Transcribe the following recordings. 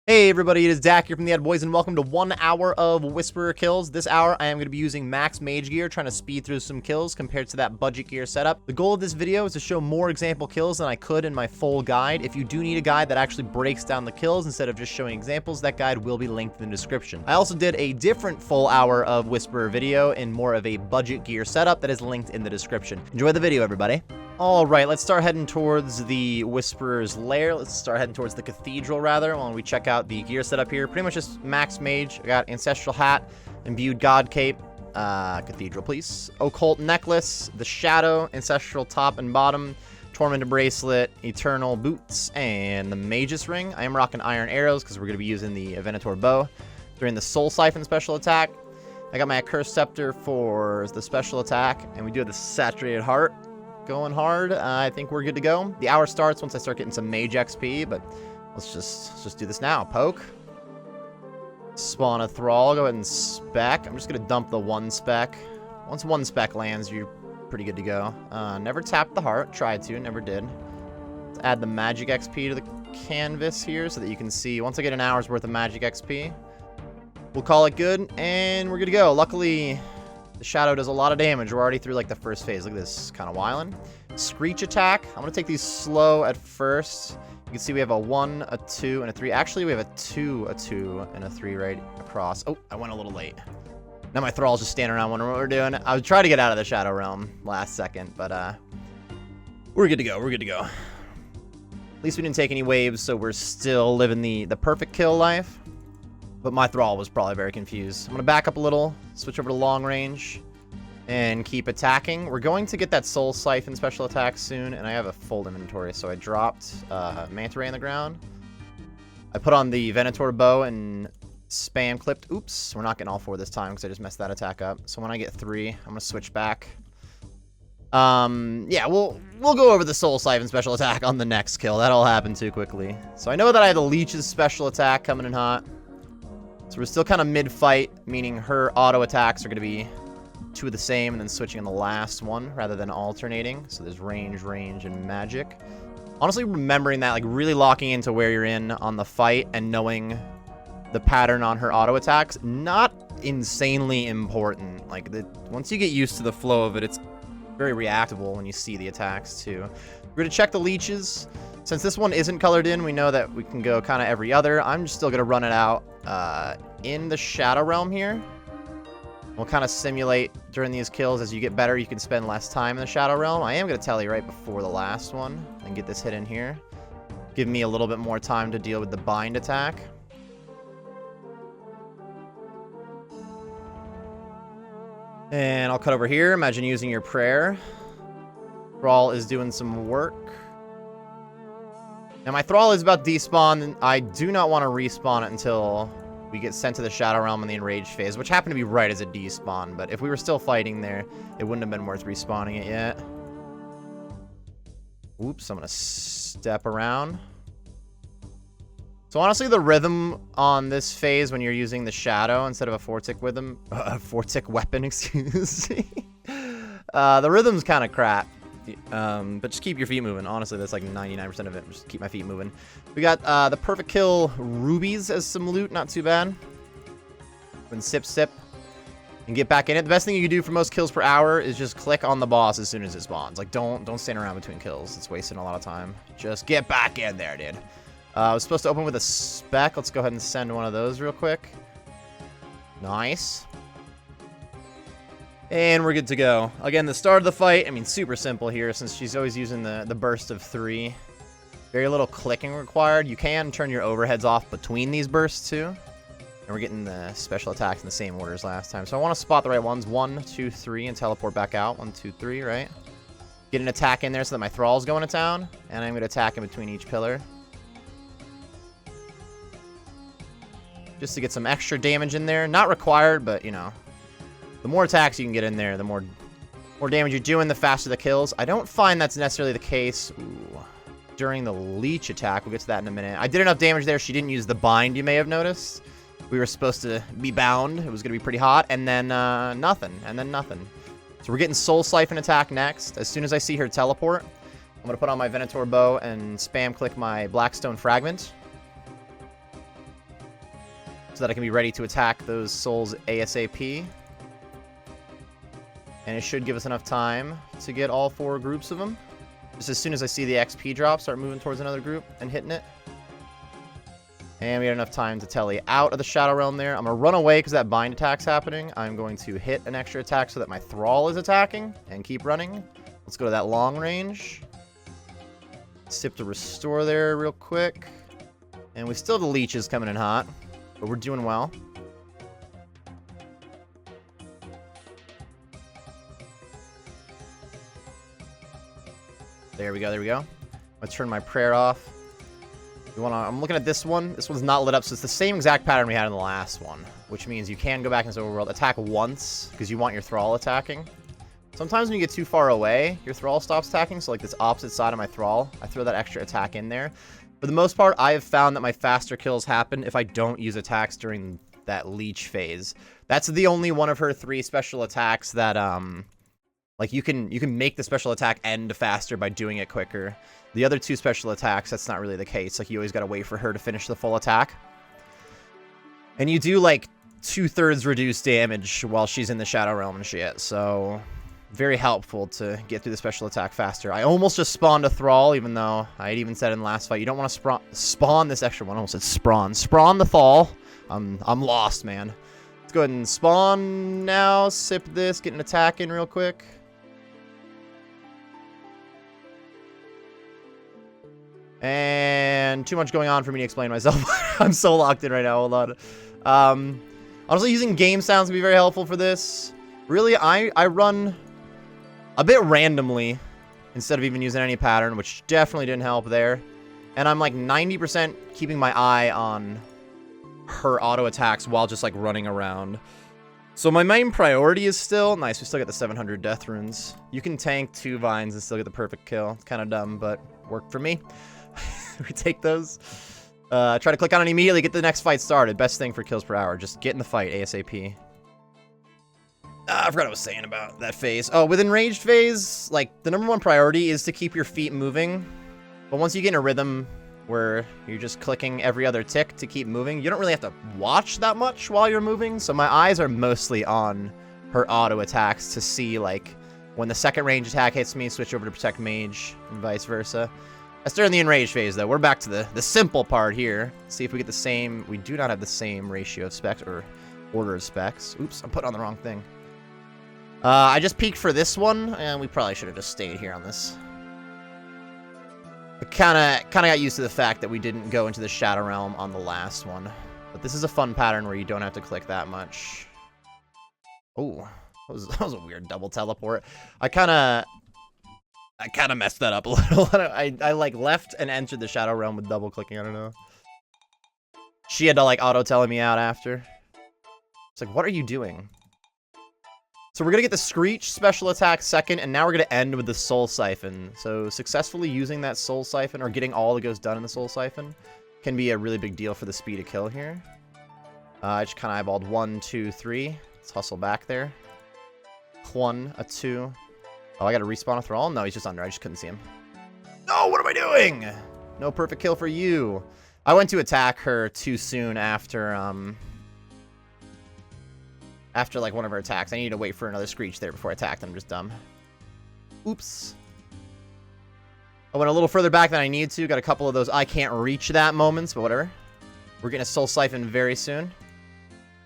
Hey everybody, it is Dak here from the Ad Boys, and welcome to 1 hour of Whisperer kills. This hour, I am going to be using max mage gear, trying to speed through some kills compared to that budget gear setup. The goal of this video is to show more example kills than I could in my full guide. If you do need a guide that actually breaks down the kills instead of just showing examples, that guide will be linked in the description. I also did a different full hour of Whisperer video in more of a budget gear setup that is linked in the description. Enjoy the video, everybody. Alright, let's start heading towards the Whisperer's lair. Let's start heading towards the cathedral, rather, while we check out the gear setup here. Pretty much just max mage. I got ancestral hat, imbued god cape, cathedral please, occult necklace, the shadow, ancestral top and bottom, tormented bracelet, eternal boots, and the mage's ring. I am rocking iron arrows because we're going to be using the Venator bow during the soul siphon special attack. I got my accursed scepter for the special attack, and we do have the saturated heart going hard. I think we're good to go. The hour starts once I start getting some mage XP, but let's just do this now. Poke. Spawn a thrall. Go ahead and spec. I'm just going to dump the one spec. Once one spec lands, you're pretty good to go. Never tapped the heart. Tried to. Never did. Let's add the magic XP to the canvas here so that you can see. Once I get an hour's worth of magic XP, we'll call it good, and we're good to go. Luckily, the shadow does a lot of damage. We're already through like the first phase. Look at this, kind of wildin'. Screech attack. I'm going to take these slow at first. You can see we have a 1, a 2, and a 3. Actually, we have a 2, a 2, and a 3 right across. Oh, I went a little late. Now my thrall's just standing around wondering what we're doing. I was trying to get out of the Shadow Realm last second, but we're good to go. We're good to go. At least we didn't take any waves, so we're still living the perfect kill life. But my thrall was probably very confused. I'm going to back up a little, switch over to long range, and keep attacking. We're going to get that soul siphon special attack soon, and I have a full inventory, so I dropped manta ray on the ground. I put on the Venator bow and spam clipped. Oops, we're not getting all 4 this time because I just messed that attack up. So when I get 3, I'm going to switch back. Yeah, we'll go over the soul siphon special attack on the next kill. That'll happen too quickly. So I know that I have the leech's special attack coming in hot. So we're still kind of mid-fight, meaning her auto attacks are going to be 2 of the same and then switching on the last one rather than alternating. So there's range, and magic. Honestly, remembering that, like really locking into where you're in on the fight and knowing the pattern on her auto attacks, not insanely important. Like, once you get used to the flow of it, it's very reactable when you see the attacks too. We're going to check the leeches. Since this one isn't colored in, we know that we can go kind of every other. I'm just still going to run it out in the Shadow Realm here. We'll kind of simulate during these kills. As you get better, you can spend less time in the Shadow Realm. I am going to tell you right before the last one and get this hit in here. Give me a little bit more time to deal with the bind attack. And I'll cut over here. Imagine using your prayer. Thrall is doing some work. Now, my Thrall is about to despawn, and I do not want to respawn it until we get sent to the Shadow Realm in the Enraged phase, which happened to be right as it despawned, but if we were still fighting there, it wouldn't have been worth respawning it yet. Oops, I'm going to step around. So honestly, the rhythm on this phase when you're using the Shadow instead of a Fortic weapon, excuse me, the rhythm's kind of crap. But just keep your feet moving. Honestly, that's like 99% of it. Just keep my feet moving. We got the perfect kill rubies as some loot. Not too bad. Then sip, and get back in it. The best thing you can do for most kills per hour is just click on the boss as soon as it spawns. Like, don't stand around between kills. It's wasting a lot of time. Just get back in there, dude. I was supposed to open with a spec. Let's go ahead and send one of those real quick. Nice. And we're good to go. Again, the start of the fight, I mean, super simple here since she's always using the burst of 3. Very little clicking required. You can turn your overheads off between these bursts too. And we're getting the special attacks in the same order as last time. So I want to spot the right ones. 1, 2, 3, and teleport back out. 1, 2, 3, right? Get an attack in there so that my Thrall's going to town. And I'm going to attack in between each pillar. Just to get some extra damage in there. Not required, but, you know. The more attacks you can get in there, the more damage you're doing, the faster the kills. I don't find that's necessarily the case during the leech attack. We'll get to that in a minute. I did enough damage there. She didn't use the bind, you may have noticed. We were supposed to be bound. It was going to be pretty hot. And then nothing. And then nothing. So we're getting Soul Siphon attack next. As soon as I see her teleport, I'm going to put on my Venator bow and spam click my Blackstone Fragment. so that I can be ready to attack those souls ASAP. And it should give us enough time to get all 4 groups of them. Just as soon as I see the XP drop, start moving towards another group and hitting it. And we had enough time to telly out of the Shadow Realm there. I'm going to run away because that bind attack's happening. I'm going to hit an extra attack so that my Thrall is attacking and keep running. Let's go to that long range. Sip to restore there real quick. And we still have the leeches coming in hot, but we're doing well. There we go, there we go. Let's turn my prayer off. I'm looking at this one. This one's not lit up, so it's the same exact pattern we had in the last one, which means you can go back in this overworld, attack once, because you want your Thrall attacking. Sometimes when you get too far away, your Thrall stops attacking, so like this opposite side of my Thrall, I throw that extra attack in there. For the most part, I have found that my faster kills happen if I don't use attacks during that leech phase. That's the only one of her 3 special attacks that, like you can make the special attack end faster by doing it quicker. The other 2 special attacks, that's not really the case. Like, you always gotta wait for her to finish the full attack. And you do, like, 2/3 reduced damage while she's in the Shadow Realm and shit. So, very helpful to get through the special attack faster. I almost just spawned a Thrall, even though I had even said in the last fight, you don't want to spawn this extra one. I almost said sprawn. Sprawn the Thrall. I'm lost, man. Let's go ahead and spawn now. Sip this. Get an attack in real quick. And too much going on for me to explain myself. I'm so locked in right now. Hold on. Honestly, using game sounds can be very helpful for this. Really, I run a bit randomly instead of even using any pattern, which definitely didn't help there. And I'm like 90% keeping my eye on her auto attacks while just like running around. So my main priority is still... Nice, we still get the 700 death runes. You can tank 2 vines and still get the perfect kill. It's kind of dumb, but worked for me. We take those. Try to click on it immediately, get the next fight started. Best thing for kills per hour. Just get in the fight ASAP. I forgot what I was saying about that phase. Oh, with enraged phase, like, the #1 priority is to keep your feet moving. But once you get in a rhythm where you're just clicking every other tick to keep moving, you don't really have to watch that much while you're moving. So my eyes are mostly on her auto attacks to see, like, when the second range attack hits me, switch over to protect mage, and vice versa. That's during the enraged phase, though. We're back to the simple part here. See if we get the same... We do not have the same ratio of specs, or order of specs. Oops, I'm putting on the wrong thing. I just peeked for this one, and we probably should have just stayed here on this. I kinda got used to the fact that we didn't go into the Shadow Realm on the last one. But this is a fun pattern where you don't have to click that much. Oh, that was a weird double teleport. I kind of messed that up a little. I like left and entered the Shadow Realm with double clicking. I don't know. She had to like auto telling me out after. It's like, what are you doing? So we're gonna get the Screech special attack second, and now we're gonna end with the Soul Siphon. So successfully using that Soul Siphon, or getting all that goes done in the Soul Siphon, can be a really big deal for the speed of kill here. I just kind of eyeballed 1, 2, 3. Let's hustle back there. 1, a 2. Oh, I gotta respawn a Thrall? No, he's just under. I just couldn't see him. No, what am I doing? No perfect kill for you. I went to attack her too soon after, after, like, one of her attacks. I needed to wait for another Screech there before I attacked. I'm just dumb. Oops. I went a little further back than I needed to. Got a couple of those I can't reach that moments, but whatever. We're getting a Soul Siphon very soon,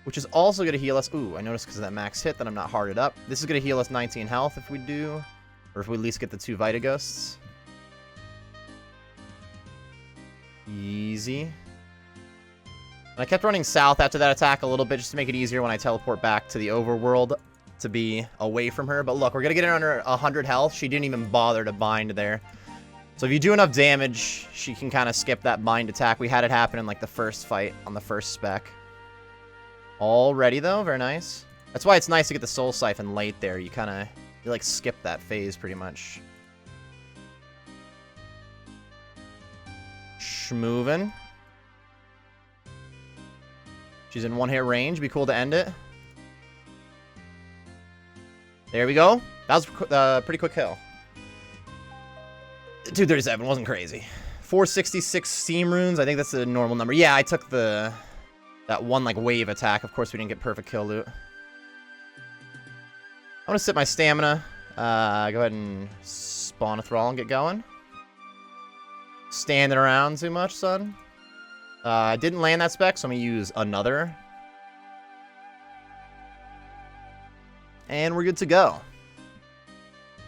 which is also going to heal us. Ooh, I noticed because of that max hit that I'm not hearted up. This is going to heal us 19 health if we do, or if we at least get the 2 Vita Ghosts. Easy. And I kept running south after that attack a little bit just to make it easier when I teleport back to the overworld to be away from her. But look, we're going to get her under 100 health. She didn't even bother to bind there. So if you do enough damage, she can kind of skip that bind attack. We had it happen in like the first fight on the first spec. All ready though, very nice. That's why it's nice to get the Soul Siphon late there. You like skip that phase pretty much. Schmoovin'. She's in 1-hit range. Be cool to end it. There we go. That was a pretty quick kill. 237 wasn't crazy. 466 Steam Runes. I think that's a normal number. Yeah, I took the that one, like, wave attack. Of course, we didn't get perfect kill loot. I'm gonna sit my stamina. Go ahead and spawn a thrall and get going. Standing around too much, son. I didn't land that spec, so I'm gonna use another. And we're good to go.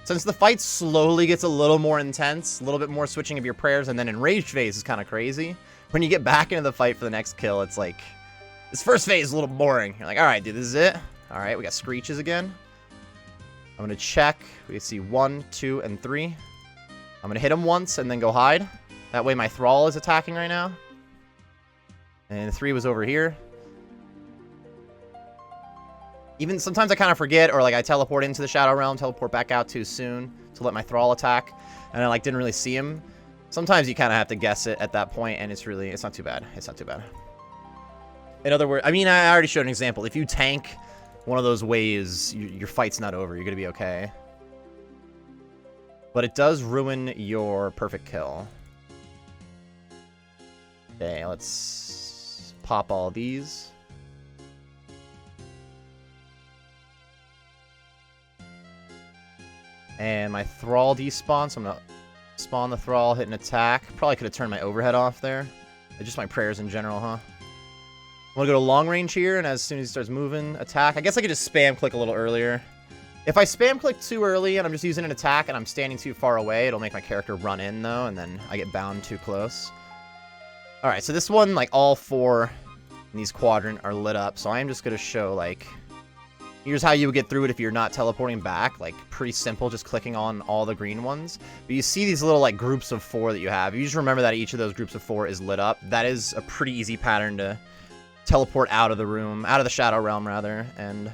Since the fight slowly gets a little more intense, a little bit more switching of your prayers, and then enraged phase is kind of crazy. When you get back into the fight for the next kill, it's like, this first phase is a little boring. You're like, all right, dude, this is it. All right, we got screeches again. I'm going to check. We can see 1, 2, and 3. I'm going to hit him once and then go hide. That way my thrall is attacking right now. And 3 was over here. Even sometimes I kind of forget, or like I teleport into the Shadow Realm, teleport back out too soon to let my thrall attack, and I like didn't really see him. Sometimes you kind of have to guess it at that point, and it's not too bad. It's not too bad. In other words, I mean, I already showed an example. If you tank one of those waves, your fight's not over. You're gonna be okay. But it does ruin your perfect kill. Okay, let's pop all these. And my thrall despawned, so I'm gonna spawn the thrall, hit an attack. Probably could have turned my overhead off there. Just my prayers in general, huh? I'm gonna go to long range here, and as soon as he starts moving, attack. I guess I could just spam click a little earlier. If I spam click too early and I'm just using an attack and I'm standing too far away, it'll make my character run in though, and then I get bound too close. Alright, so this one, like all 4 in these quadrant are lit up, so I am just gonna show like, here's how you would get through it if you're not teleporting back. Like, pretty simple, just clicking on all the green ones. But you see these little, like, groups of 4 that you have. You just remember that each of those groups of 4 is lit up. That is a pretty easy pattern to teleport out of the room, out of the Shadow Realm, rather, and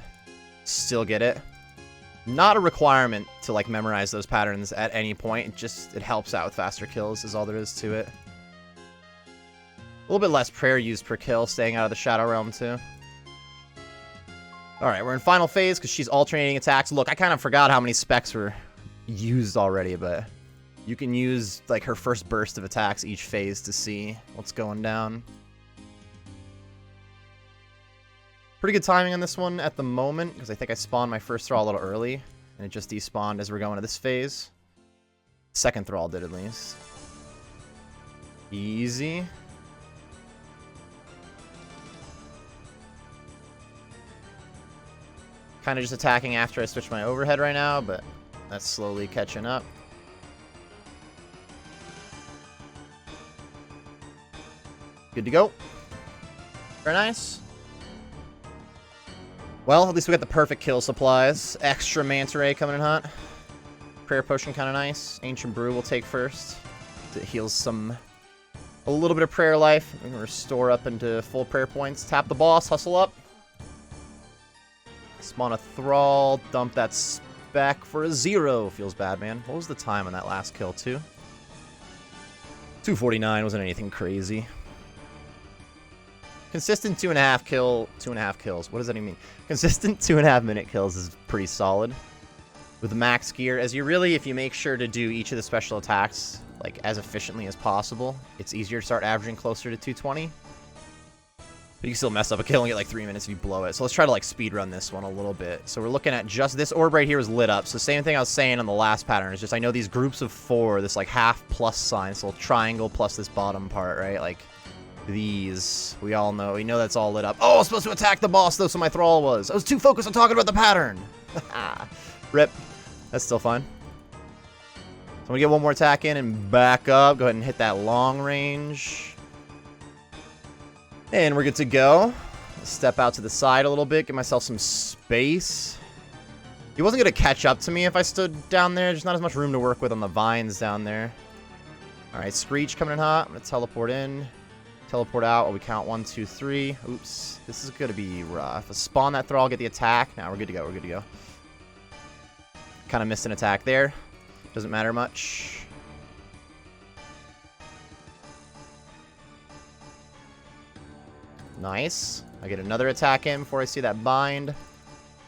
still get it. Not a requirement to, like, memorize those patterns at any point. It helps out with faster kills, is all there is to it. A little bit less prayer used per kill, staying out of the Shadow Realm, too. Alright, we're in final phase because she's alternating attacks. Look, I kind of forgot how many specs were used already, but you can use like her first burst of attacks each phase to see what's going down. Pretty good timing on this one at the moment because I think I spawned my first thrall a little early and it just despawned as we're going to this phase. Second thrall did at least. Easy. Kind of just attacking after I switch my overhead right now, but that's slowly catching up. Good to go. Very nice. Well, at least we got the perfect kill supplies. Extra Manta Ray coming in hot. Prayer Potion kind of nice. Ancient Brew we'll take first. It heals a little bit of prayer life. We can restore up into full prayer points. Tap the boss, hustle up. Spawn a thrall, dump that spec for a 0. Feels bad, man. What was the time on that last kill, too? 2:49, wasn't anything crazy. Consistent 2.5 kills. What does that even mean? Consistent 2.5 minute kills is pretty solid. With the max gear, as you really, if you make sure to do each of the special attacks, like, as efficiently as possible, it's easier to start averaging closer to 220. But you can still mess up a kill and get like 3 minutes if you blow it. So let's try to like speedrun this one a little bit. So we're looking at just this orb right here is lit up. So same thing I was saying on the last pattern. It's just I know these groups of 4, this like half plus sign, this little triangle plus this bottom part, right? Like these, we know that's all lit up. Oh, I was supposed to attack the boss though, so my thrall was. I was too focused on talking about the pattern. Rip. That's still fine. So I'm gonna get one more attack in and back up. Go ahead and hit that long range. And we're good to go. Step out to the side a little bit, give myself some space. He wasn't going to catch up to me if I stood down there. Just not as much room to work with on the vines down there. Alright, Screech coming in hot. I'm going to teleport in. Teleport out. Oh, we count 1, 2, 3. Oops. This is going to be rough. Let's spawn that thrall, get the attack. Now we're good to go. We're good to go. Kind of missed an attack there. Doesn't matter much. Nice. I get another attack in before I see that bind.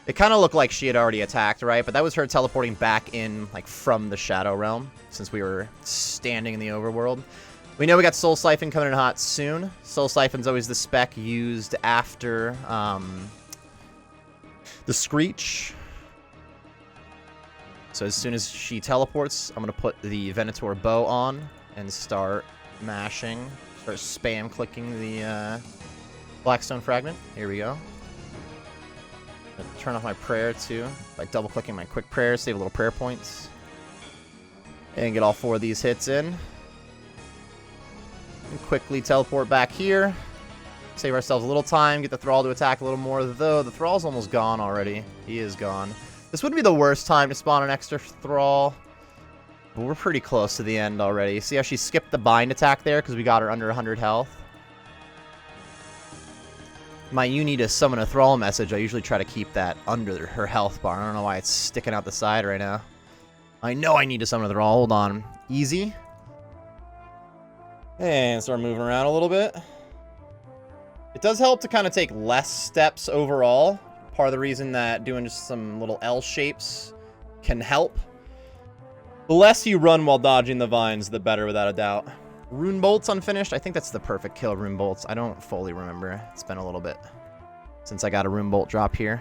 It kind of looked like she had already attacked, right? But that was her teleporting back in, like, from the Shadow Realm, since we were standing in the overworld. We know we got Soul Siphon coming in hot soon. Soul Siphon's always the spec used after the Screech. So as soon as she teleports, I'm going to put the Venator bow on and start mashing. Start spam clicking the Blackstone Fragment. Here we go. Turn off my prayer too by double clicking my quick prayer, save a little prayer points. And get all 4 of these hits in. And quickly teleport back here. Save ourselves a little time. Get the Thrall to attack a little more, though the Thrall's almost gone already. He is gone. This wouldn't be the worst time to spawn an extra Thrall. But we're pretty close to the end already. See how she skipped the bind attack there because we got her under 100 health? My "you need to summon a Thrall" message, I usually try to keep that under her health bar. I don't know why it's sticking out the side right now. I know I need to summon a Thrall. Hold on. Easy. And start moving around a little bit. It does help to kind of take less steps overall. Part of the reason that doing just some little L shapes can help. The less you run while dodging the vines, the better, without a doubt. Rune Bolt's unfinished. I think that's the perfect kill, Rune Bolts. I don't fully remember. It's been a little bit since I got a Rune Bolt drop here.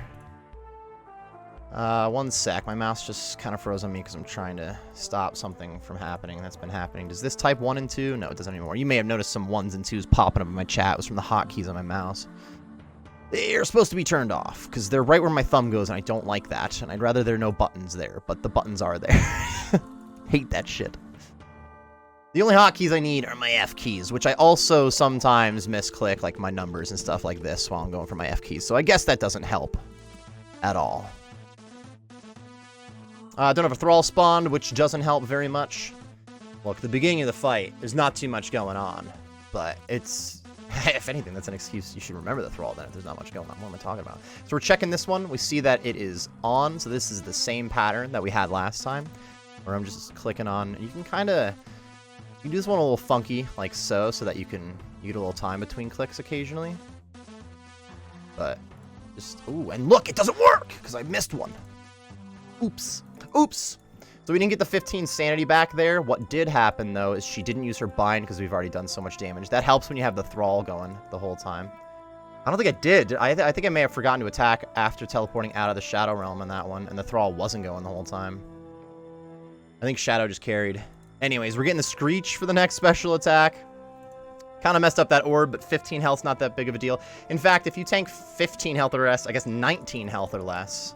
One sec. My mouse just kind of froze on me because I'm trying to stop something from happening. That's been happening. Does this type 1 and 2? No, it doesn't anymore. You may have noticed some 1s and 2s popping up in my chat. It was from the hotkeys on my mouse. They're supposed to be turned off because they're right where my thumb goes, and I don't like that. And I'd rather there no buttons there, but the buttons are there. Hate that shit. The only hotkeys I need are my F keys, which I also sometimes misclick, like my numbers and stuff like this while I'm going for my F keys. So I guess that doesn't help at all. Don't have a Thrall spawned, which doesn't help very much. Look, the beginning of the fight, there's not too much going on. But it's, if anything, that's an excuse. You should remember the Thrall then if there's not much going on. What am I talking about? So we're checking this one. We see that it is on. So this is the same pattern that we had last time. Where I'm just clicking on. You can kind of, you do this one a little funky, like so that you can get a little time between clicks occasionally. But just, ooh, and look, it doesn't work because I missed one. Oops. Oops. So we didn't get the 15 sanity back there. What did happen, though, is she didn't use her bind because we've already done so much damage. That helps when you have the Thrall going the whole time. I don't think I did. I think I may have forgotten to attack after teleporting out of the Shadow Realm in that one, and the Thrall wasn't going the whole time. I think Shadow just carried. Anyways, we're getting the Screech for the next special attack. Kind of messed up that orb, but 15 health's not that big of a deal. In fact, if you tank 15 health or less, I guess 19 health or less,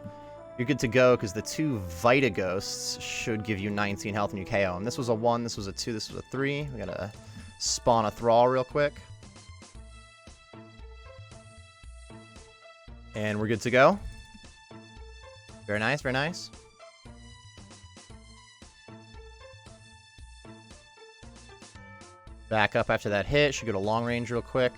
you're good to go because the 2 Vita Ghosts should give you 19 health and you KO them. This was a 1, this was a 2, this was a 3. We gotta spawn a Thrall real quick. And we're good to go. Very nice, very nice. Back up after that hit. Should go to long range real quick.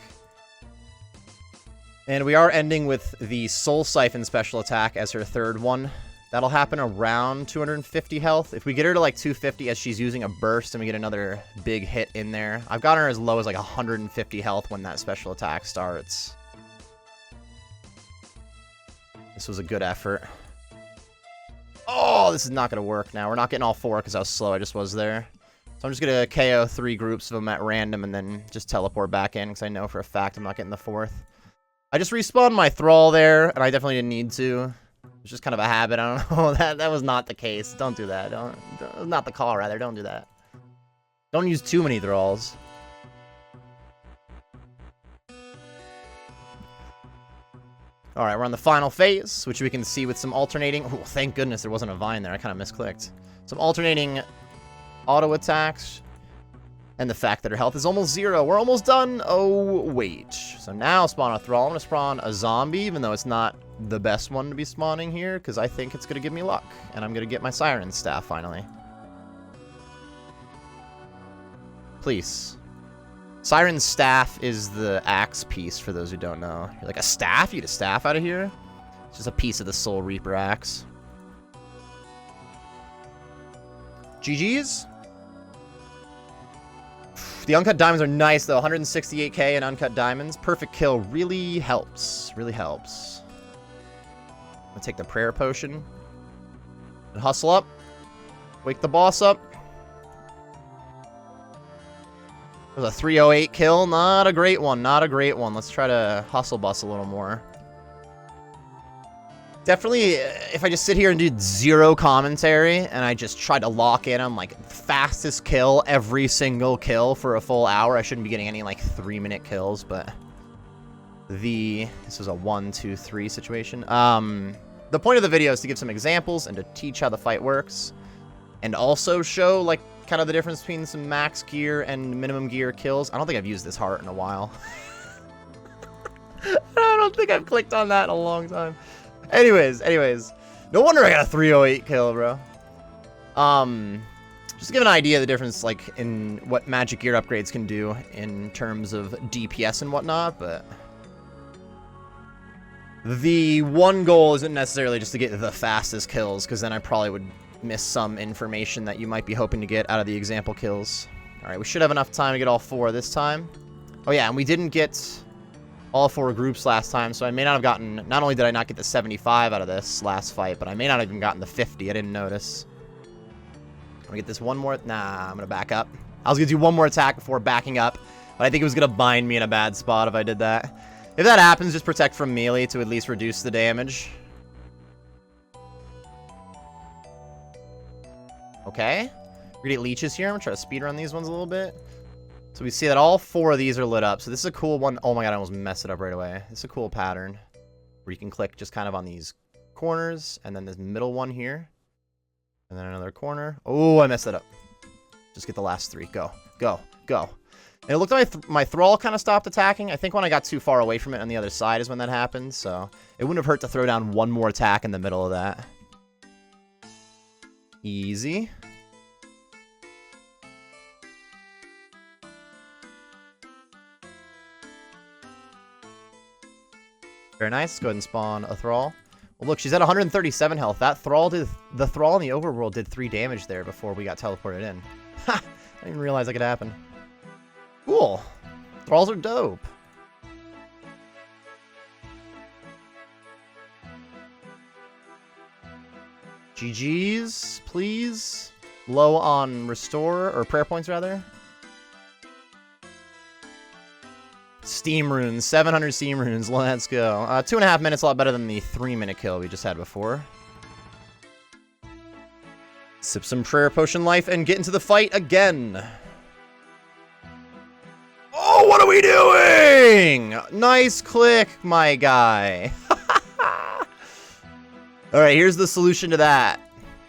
And we are ending with the Soul Siphon special attack as her third one. That'll happen around 250 health. If we get her to like 250 as she's using a burst and we get another big hit in there. I've got her as low as like 150 health when that special attack starts. This was a good effort. Oh, this is not going to work now. We're not getting all 4 because I was slow. I just was there. So I'm just going to KO 3 groups of them at random and then just teleport back in because I know for a fact I'm not getting the 4th. I just respawned my Thrall there, and I definitely didn't need to. It's just kind of a habit. I don't know. That was not the case. Don't do that. Not the call, rather. Don't do that. Don't use too many Thralls. Alright, we're on the final phase, which we can see with some alternating... Oh, thank goodness there wasn't a vine there. I kind of misclicked. Some alternating auto attacks. And the fact that her health is almost 0. We're almost done. Oh, wait. So now spawn a Thrall. I'm going to spawn a zombie, even though it's not the best one to be spawning here, because I think it's going to give me luck. And I'm going to get my Siren Staff, finally. Please. Siren Staff is the axe piece, for those who don't know. You're like, a staff? You get a staff out of here? It's just a piece of the Soul Reaper axe. GG's? The uncut diamonds are nice, though. 168k in uncut diamonds. Perfect kill really helps. Really helps. I'm going to take the prayer potion. And hustle up. Wake the boss up. There's a 308 kill. Not a great one. Not a great one. Let's try to hustle bus a little more. Definitely, if I just sit here and do zero commentary and I just try to lock in on, like, fastest kill every single kill for a full hour, I shouldn't be getting any, like, 3-minute kills, but this is a 1, 2, 3 situation. The point of the video is to give some examples and to teach how the fight works, and also show, like, kind of the difference between some max gear and minimum gear kills. I don't think I've used this heart in a while. I don't think I've clicked on that in a long time. Anyways, no wonder I got a 308 kill, bro. Just to give an idea of the difference, like, in what magic gear upgrades can do in terms of DPS and whatnot, but the one goal isn't necessarily just to get the fastest kills, because then I probably would miss some information that you might be hoping to get out of the example kills. Alright, we should have enough time to get all 4 this time. Oh yeah, and we didn't get all 4 groups last time, so I may not have gotten... Not only did I not get the 75 out of this last fight, but I may not have even gotten the 50. I didn't notice. I'm gonna get this one more... Nah, I'm gonna back up. I was gonna do one more attack before backing up, but I think it was gonna bind me in a bad spot if I did that. If that happens, just protect from melee to at least reduce the damage. Okay. We're gonna get leeches here. I'm gonna try to speedrun these ones a little bit. So we see that all 4 of these are lit up. So this is a cool one. Oh my god, I almost messed it up right away. This is a cool pattern where you can click just kind of on these corners, and then this middle one here, and then another corner. Oh, I messed it up. Just get the last 3. Go, go, go. And it looked like my thrall kind of stopped attacking. I think when I got too far away from it on the other side is when that happened. So it wouldn't have hurt to throw down one more attack in the middle of that. Easy. Very nice. Go ahead and spawn a thrall. Well, look, she's at 137 health. That thrall did... The thrall in the overworld did 3 damage there before we got teleported in. Ha! I didn't realize that could happen. Cool. Thralls are dope. GG's, please. Low on restore, or prayer points, rather. Steam runes, 700 steam runes, let's go. 2.5 minutes, a lot better than the 3-minute kill we just had before. Sip some prayer potion life and get into the fight again. Oh, what are we doing? Nice click, my guy. Alright, here's the solution to that.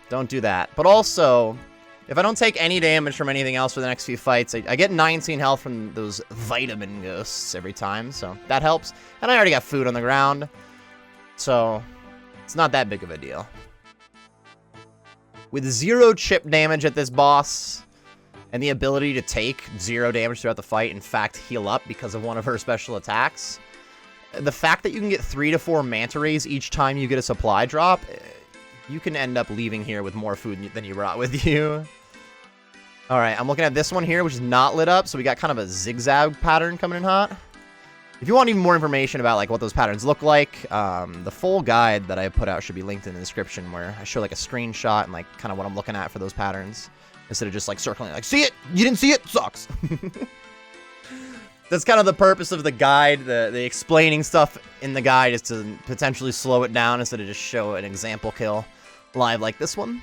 Don't do that. But also, if I don't take any damage from anything else for the next few fights, I get 19 health from those vitamin ghosts every time, so that helps. And I already got food on the ground, so it's not that big of a deal. With 0 chip damage at this boss, and the ability to take 0 damage throughout the fight, in fact, heal up because of one of her special attacks, the fact that you can get 3 to 4 manta rays each time you get a supply drop, you can end up leaving here with more food than you brought with you. Alright, I'm looking at this one here, which is not lit up, so we got kind of a zigzag pattern coming in hot. If you want even more information about like what those patterns look like, the full guide that I put out should be linked in the description, where I show like a screenshot and like kind of what I'm looking at for those patterns, instead of just like circling like, see it? You didn't see it? Sucks. That's kind of the purpose of the guide. The explaining stuff in the guide is to potentially slow it down instead of just show an example kill live like this one.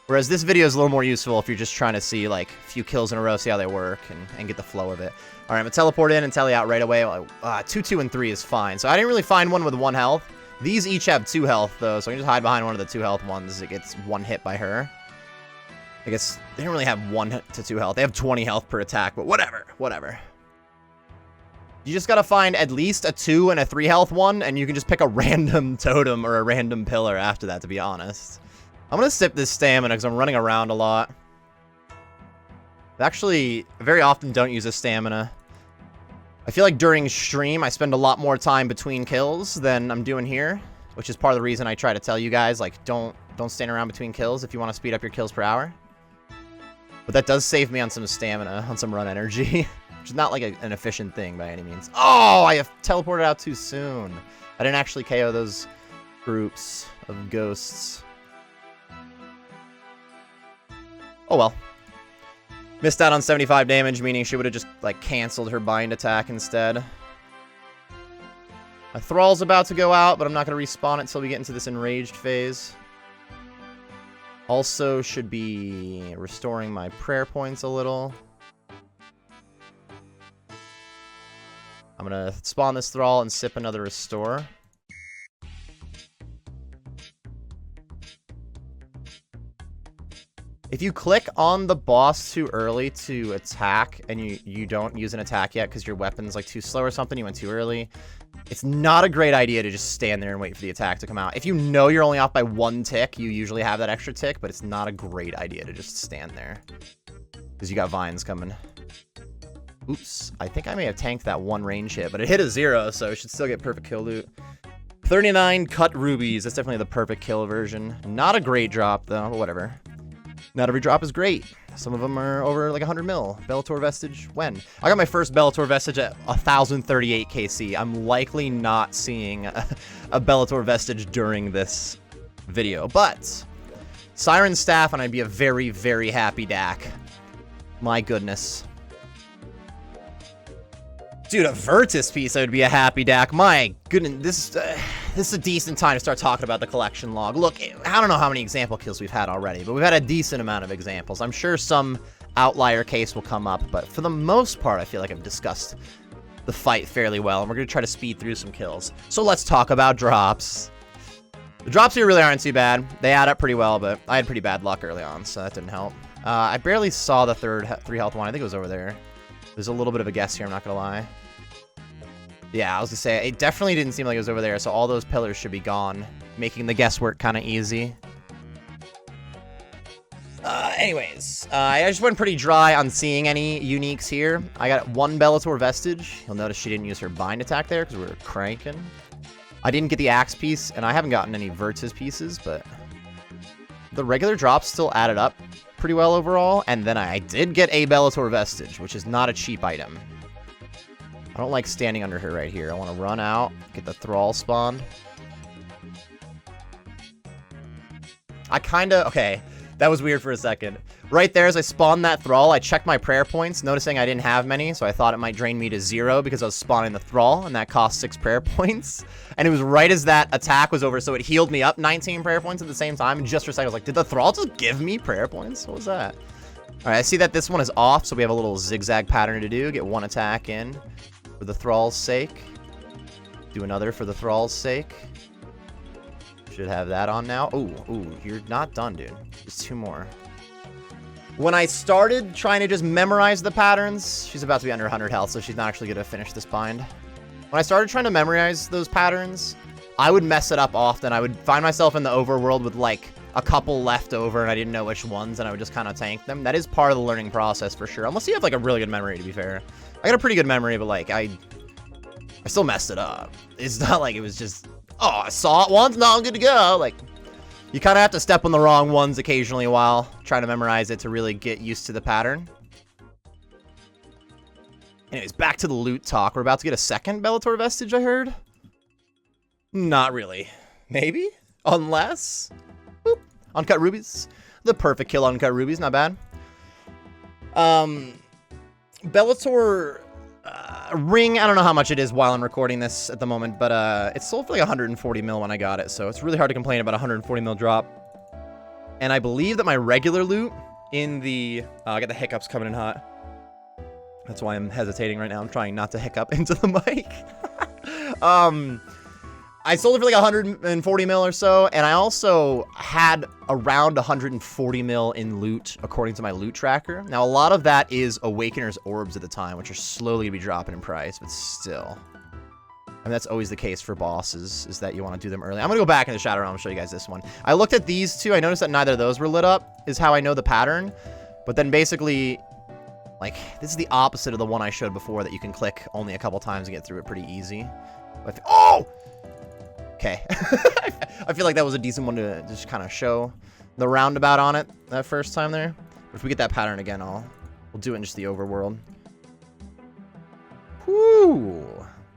Whereas this video is a little more useful if you're just trying to see like a few kills in a row, see how they work, and get the flow of it. Alright, I'm going to teleport in and tele out right away. 2, 2, and 3 is fine. So I didn't really find one with 1 health. These each have 2 health though, so I can just hide behind one of the 2 health ones. It gets 1 hit by her. I guess they don't really have 1 to 2 health. They have 20 health per attack, but whatever. Whatever. You just gotta find at least a 2 and a 3 health one, and you can just pick a random totem or a random pillar after that, to be honest. I'm gonna sip this stamina because I'm running around a lot. I actually very often don't use a stamina. I feel like during stream, I spend a lot more time between kills than I'm doing here, which is part of the reason I try to tell you guys, like, don't stand around between kills if you want to speed up your kills per hour. But that does save me on some stamina, on some run energy. Which is not like an efficient thing by any means. Oh, I have teleported out too soon. I didn't actually KO those groups of ghosts. Oh well. Missed out on 75 damage, meaning she would have just, like, canceled her bind attack instead. My Thrall's about to go out, but I'm not going to respawn it until we get into this enraged phase. Also should be restoring my prayer points a little. I'm going to spawn this Thrall and sip another restore. If you click on the boss too early to attack, and you don't use an attack yet because your weapon's like too slow or something, you went too early, it's not a great idea to just stand there and wait for the attack to come out. If you know you're only off by 1 tick, you usually have that extra tick, but it's not a great idea to just stand there. Because you got vines coming. Oops, I think I may have tanked that 1 range hit, but it hit a 0, so it should still get perfect kill loot. 39 cut rubies, that's definitely the perfect kill version. Not a great drop though, but whatever. Not every drop is great. Some of them are over like 100 mil. Bellator Vestige, when? I got my first Bellator Vestige at 1038 KC. I'm likely not seeing a Bellator Vestige during this video, but Siren Staff and I'd be a very, very happy DAC. My goodness. Dude, a Virtus piece, I would be a happy DAC. My goodness, this is a decent time to start talking about the collection log. Look, I don't know how many example kills we've had already, but we've had a decent amount of examples. I'm sure some outlier case will come up, but for the most part, I feel like I've discussed the fight fairly well, and we're going to try to speed through some kills. So let's talk about drops. The drops here really aren't too bad. They add up pretty well, but I had pretty bad luck early on, so that didn't help. I barely saw the 3 health one. I think it was over there. There's a little bit of a guess here, I'm not going to lie. Yeah, I was going to say, it definitely didn't seem like it was over there, so all those pillars should be gone, making the guesswork kind of easy. Anyways, I just went pretty dry on seeing any uniques here. I got 1 Bellator Vestige. You'll notice she didn't use her bind attack there because we were cranking. I didn't get the axe piece, and I haven't gotten any Virtus pieces, but the regular drops still added up pretty well overall, and then I did get a Bellator Vestige, which is not a cheap item. I don't like standing under her right here. I want to run out, get the Thrall spawned. Okay, that was weird for a second. Right there, as I spawned that Thrall, I checked my prayer points, noticing I didn't have many, so I thought it might drain me to 0 because I was spawning the Thrall, and that cost 6 prayer points. And it was right as that attack was over, so it healed me up 19 prayer points at the same time, and just for a second, I was like, did the Thrall just give me prayer points? What was that? Alright, I see that this one is off, so we have a little zigzag pattern to do. Get 1 attack in for the Thrall's sake. Do another for the Thrall's sake. Should have that on now. Ooh, you're not done, dude. Just 2 more. When I started trying to just memorize the patterns, she's about to be under 100 health, so she's not actually going to finish this bind. When I started trying to memorize those patterns, I would mess it up often. I would find myself in the overworld with, like, a couple left over, and I didn't know which ones, and I would just kind of tank them. That is part of the learning process, for sure. Unless you have, like, a really good memory, to be fair. I got a pretty good memory, but, like, I still messed it up. It's not like it was just, oh, I saw it once, now I'm good to go. Like, you kind of have to step on the wrong ones occasionally while trying to memorize it to really get used to the pattern. Anyways, back to the loot talk. We're about to get a second Bellator Vestige, I heard. Not really. Maybe? Unless... Boop. Uncut rubies. The perfect kill uncut rubies, not bad. Bellator ring, I don't know how much it is while I'm recording this at the moment, but it sold for like 140 mil when I got it, so it's really hard to complain about a 140 mil drop. And I believe that my regular loot in the... I got the hiccups coming in hot. That's why I'm hesitating right now. I'm trying not to hiccup into the mic. I sold it for like 140 mil or so, and I also had around 140 mil in loot, according to my loot tracker. Now, a lot of that is Awakener's Orbs at the time, which are slowly going to be dropping in price, but still. And that's always the case for bosses, is that you want to do them early. I'm going to go back in the Shadow Realm and show you guys this one. I looked at these two. I noticed that neither of those were lit up, is how I know the pattern. But then basically... like, this is the opposite of the one I showed before that you can click only a couple times and get through it pretty easy. Oh! Okay. I feel like that was a decent one to just kind of show the roundabout on it that first time there. But if we get that pattern again, we'll do it in just the overworld. Whew.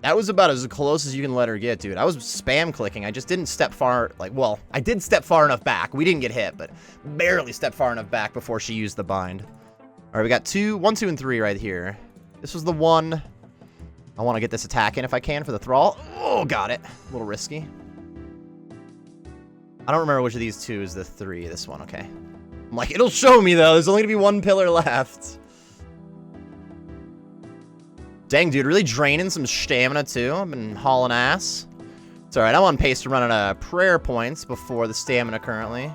That was about as close as you can let her get, dude. I was spam clicking. I just didn't step far, like, well, I did step far enough back. We didn't get hit, but barely stepped far enough back before she used the bind. All right, we got 1, 2, and 3 right here. This was the one. I want to get this attack in if I can for the Thrall. Oh, got it. A little risky. I don't remember which of these two is the 3. This one, okay. I'm like, it'll show me, though. There's only going to be 1 pillar left. Dang, dude, really draining some stamina, too. I've been hauling ass. It's all right. I'm on pace to run out of prayer points before the stamina currently.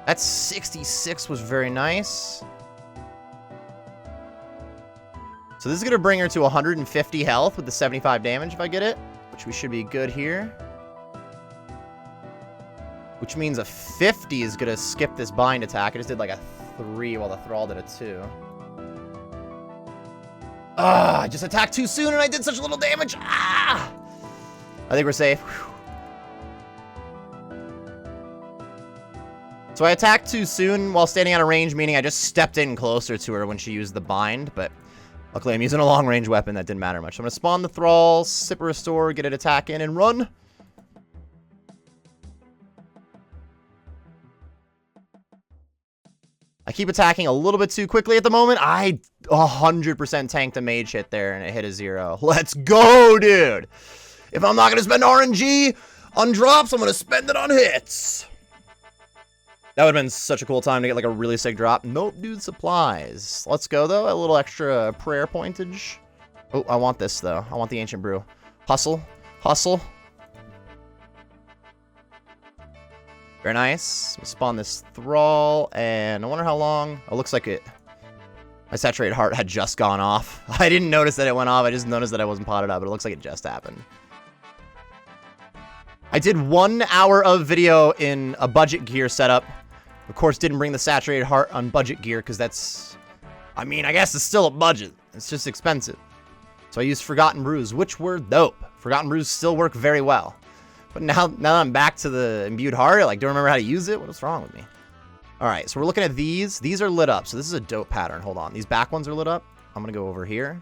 That 66 was very nice. So this is going to bring her to 150 health with the 75 damage if I get it, which we should be good here. Which means a 50 is going to skip this bind attack. I just did like a 3 while the Thrall did a 2. Ah, I just attacked too soon and I did such little damage. Ah! I think we're safe. Whew. So I attacked too soon while standing out of range, meaning I just stepped in closer to her when she used the bind, but luckily I'm using a long-range weapon that didn't matter much. So I'm going to spawn the Thrall, sip a restore, get an attack in, and run. I keep attacking a little bit too quickly at the moment. I 100% tanked a mage hit there, and it hit a 0. Let's go, dude! If I'm not going to spend RNG on drops, I'm going to spend it on hits. That would have been such a cool time to get like a really sick drop. Nope, dude, supplies. Let's go, though. A little extra prayer pointage. Oh, I want this, though. I want the Ancient Brew. Hustle. Hustle. Very nice. We'll spawn this Thrall, and I wonder how long. Oh, looks like it. My saturated heart had just gone off. I didn't notice that it went off. I just noticed that I wasn't potted up, but it looks like it just happened. I did 1 hour of video in a budget gear setup. Of course, didn't bring the saturated heart on budget gear because that's, I mean, I guess it's still a budget. It's just expensive. So I used Forgotten Brews, which were dope. Forgotten Brews still work very well. But now that I'm back to the imbued heart, I like don't remember how to use it. What's wrong with me? All right, so we're looking at these. These are lit up, so this is a dope pattern. Hold on, these back ones are lit up. I'm gonna go over here.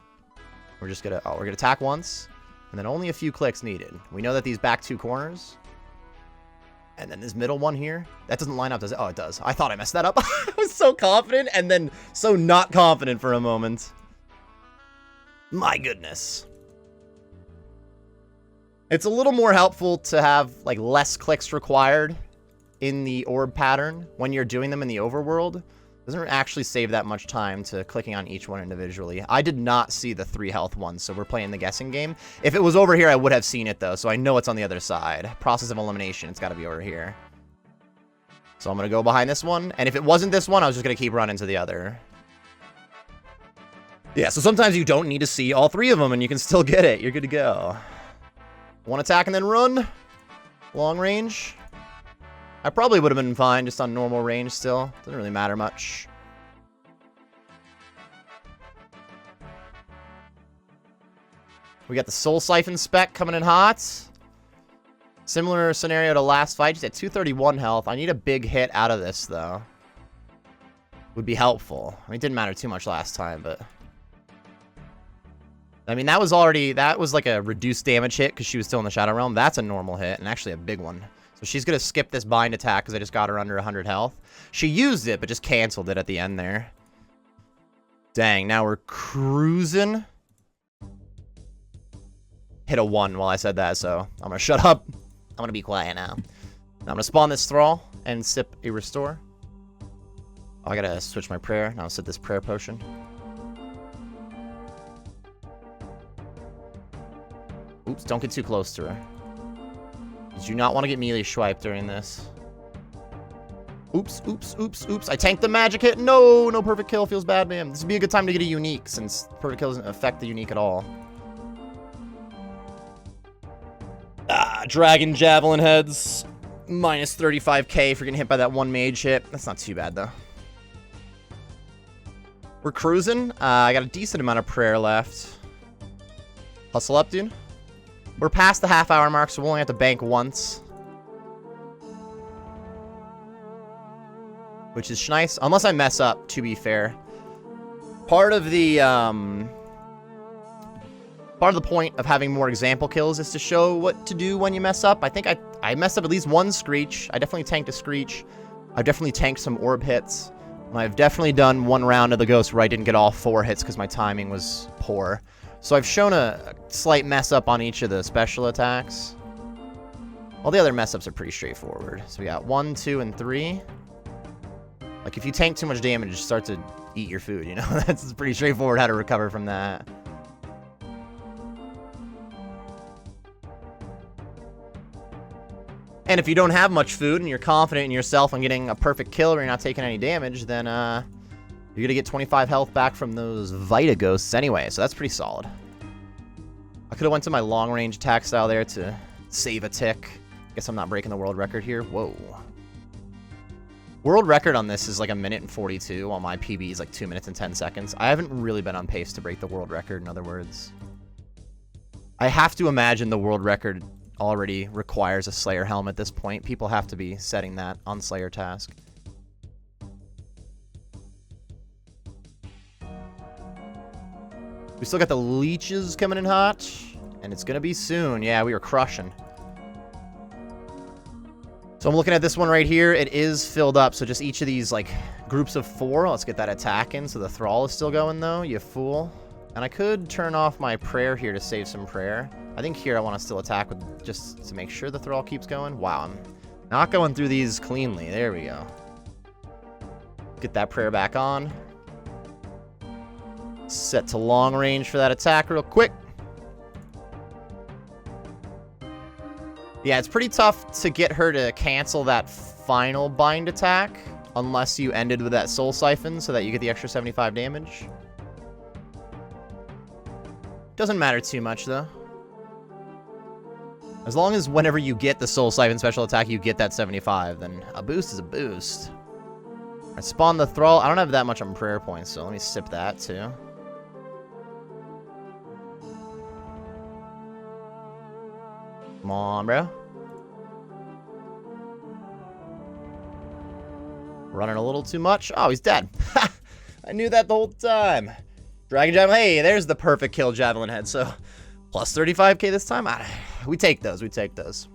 We're just gonna, we're gonna attack once, and then only a few clicks needed. We know that these back 2 corners, and then this middle one here, that doesn't line up, does it? Oh, it does. I thought I messed that up. I was so confident, and then so not confident for a moment. My goodness. It's a little more helpful to have like less clicks required in the orb pattern when you're doing them in the overworld. It doesn't actually save that much time to clicking on each one individually. I did not see the 3 health one, so we're playing the guessing game. If it was over here, I would have seen it though, so I know it's on the other side. Process of elimination, it's got to be over here. So I'm going to go behind this one, and if it wasn't this one, I was just going to keep running to the other. Yeah, so sometimes you don't need to see all 3 of them, and you can still get it. You're good to go. 1 attack and then run. Long range. I probably would have been fine just on normal range still. Doesn't really matter much. We got the Soul Siphon spec coming in hot. Similar scenario to last fight. Just at 231 health. I need a big hit out of this, though. Would be helpful. I mean, it didn't matter too much last time, but... I mean, that was like a reduced damage hit because she was still in the Shadow Realm. That's a normal hit, and actually a big one. So she's going to skip this bind attack because I just got her under 100 health. She used it, but just canceled it at the end there. Dang, now we're cruising. Hit a 1 while I said that, so I'm going to shut up. I'm going to be quiet now. Now I'm going to spawn this Thrall and sip a restore. Oh, I got to switch my prayer. Now I'll sip this prayer potion. Oops, don't get too close to her. You do not want to get melee swiped during this. Oops, oops, oops, oops. I tanked the magic hit. No, no perfect kill. Feels bad, man. This would be a good time to get a unique since perfect kill doesn't affect the unique at all. Ah, Dragon Javelin heads. Minus 35k for getting hit by that 1 mage hit. That's not too bad, though. We're cruising. I got a decent amount of prayer left. Hustle up, dude. We're past the half-hour mark, so we'll only have to bank once. Which is nice. Unless I mess up, to be fair. Part of the point of having more example kills is to show what to do when you mess up. I think I messed up at least 1 Screech. I definitely tanked a Screech. I definitely tanked some orb hits. I've definitely done one round of the Ghost where I didn't get all 4 hits because my timing was poor. So I've shown a slight mess up on each of the special attacks. All the other mess ups are pretty straightforward. So we got 1, 2, and 3. Like, if you tank too much damage, just start to eat your food, you know? That's pretty straightforward how to recover from that. And if you don't have much food and you're confident in yourself on getting a perfect kill or you're not taking any damage, then you're going to get 25 health back from those Vita Ghosts anyway, so that's pretty solid. I could have went to my long-range attack style there to save a tick. Guess I'm not breaking the world record here. Whoa. World record on this is like 1 minute and 42, while my PB is like 2 minutes and 10 seconds. I haven't really been on pace to break the world record, in other words. I have to imagine the world record already requires a Slayer helm at this point. People have to be setting that on Slayer task. We still got the leeches coming in hot, and it's gonna be soon. Yeah, we were crushing. So I'm looking at this one right here. It is filled up, so just each of these like groups of 4. Let's get that attack in. So the Thrall is still going though, you fool. And I could turn off my prayer here to save some prayer. I think here I want to still attack with just to make sure the Thrall keeps going. Wow, I'm not going through these cleanly. There we go. Get that prayer back on. Set to long range for that attack real quick. Yeah, it's pretty tough to get her to cancel that final bind attack unless you ended with that Soul Siphon so that you get the extra 75 damage. Doesn't matter too much, though. As long as whenever you get the Soul Siphon special attack, you get that 75, then a boost is a boost. I spawned the Thrall. I don't have that much on prayer points, so let me sip that, too. Come on, bro. Running a little too much. Oh, he's dead. Ha! I knew that the whole time. Dragon Javelin. Hey, there's the perfect kill Javelin head. So, plus 35k this time. We take those. We take those.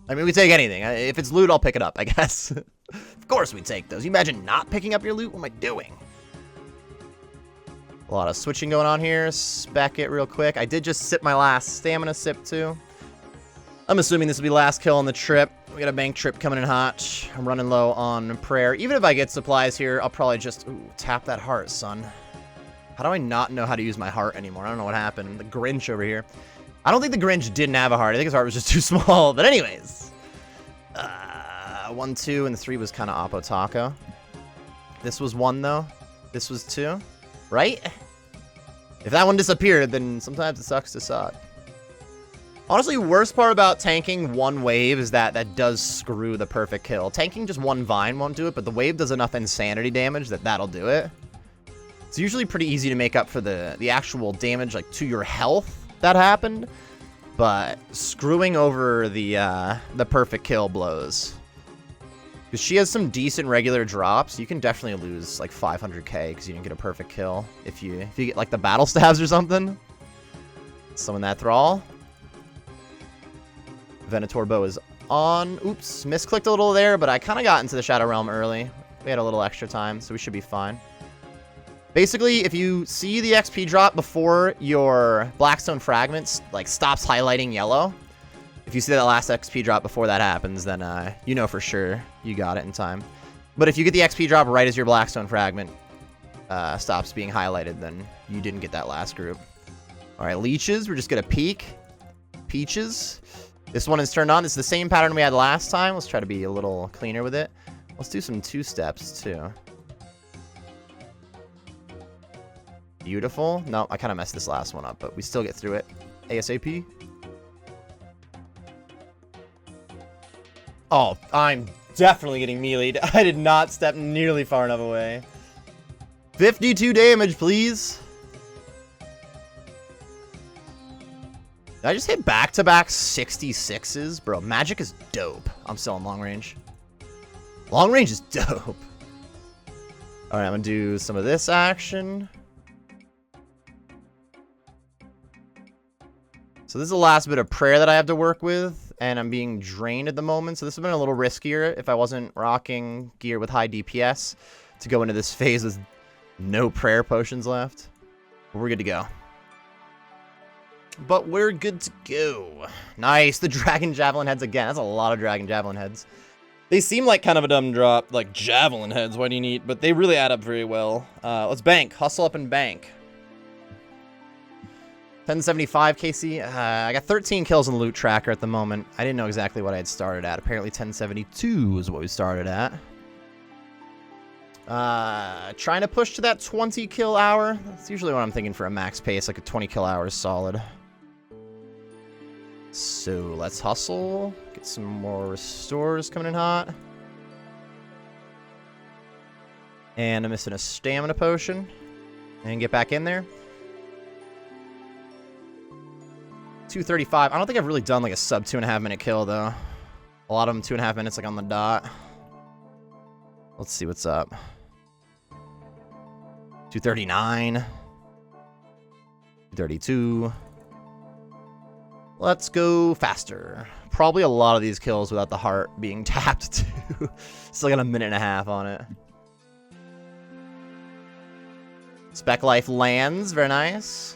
I mean, we take anything. If it's loot, I'll pick it up, I guess. Of course we take those. You imagine not picking up your loot? What am I doing? A lot of switching going on here. Spec it real quick. I did just sip my last stamina sip, too. I'm assuming this will be last kill on the trip. We got a bank trip coming in hot. I'm running low on prayer. Even if I get supplies here, I'll probably just... Ooh, tap that heart, son. How do I not know how to use my heart anymore? I don't know what happened. The Grinch over here. I don't think the Grinch didn't have a heart. I think his heart was just too small. But anyways. 1, 2, and 3 was kind of Oppo Taco. This was 1, though. This was 2. Right? If that one disappeared, then sometimes it sucks to suck. Honestly, worst part about tanking one wave is that that does screw the perfect kill. Tanking just one vine won't do it, but the wave does enough insanity damage that that'll do it. It's usually pretty easy to make up for the actual damage, like, to your health that happened. But screwing over the perfect kill blows. Because she has some decent regular drops. You can definitely lose, like, 500k because you didn't get a perfect kill. If you get, like, the battle stabs or something. Summon that Thrall. Venator bow is on. Oops, misclicked a little there, but I kind of got into the Shadow Realm early. We had a little extra time, so we should be fine. Basically, if you see the XP drop before your Blackstone Fragments, like, stops highlighting yellow, if you see that last XP drop before that happens, then you know for sure you got it in time. But if you get the XP drop right as your Blackstone Fragment stops being highlighted, then you didn't get that last group. All right, leeches, we're just gonna peek. Peaches. This one is turned on. This is the same pattern we had last time. Let's try to be a little cleaner with it. Let's do some 2-steps, too. Beautiful. No, I kind of messed this last one up, but we still get through it. ASAP. Oh, I'm definitely getting melee'd. I did not step nearly far enough away. 52 damage, please. Did I just hit back-to-back 66s? Bro, magic is dope. I'm still on long range. Long range is dope. Alright, I'm gonna do some of this action. So this is the last bit of prayer that I have to work with, and I'm being drained at the moment, so this would have been a little riskier if I wasn't rocking gear with high DPS. to go into this phase with no prayer potions left. But we're good to go. But we're good to go. Nice. The Dragon Javelin heads again. That's a lot of Dragon Javelin heads. They seem like kind of a dumb drop, like Javelin heads. Why do you need? But they really add up very well. Let's bank. Hustle up and bank. 1075 KC. I got 13 kills in the loot tracker at the moment. I didn't know exactly what I had started at. Apparently 1072 is what we started at. Trying to push to that 20 kill hour. That's usually what I'm thinking for a max pace. Like a 20 kill hour is solid. So let's hustle. Get some more restores coming in hot. And I'm missing a stamina potion. And get back in there. 235. I don't think I've really done like a sub 2.5 minute kill though. A lot of them 2.5 minutes like on the dot. Let's see what's up. 239. 232. Let's go faster. Probably a lot of these kills without the heart being tapped too. Still got a minute and a half on it. Spec Life lands. Very nice.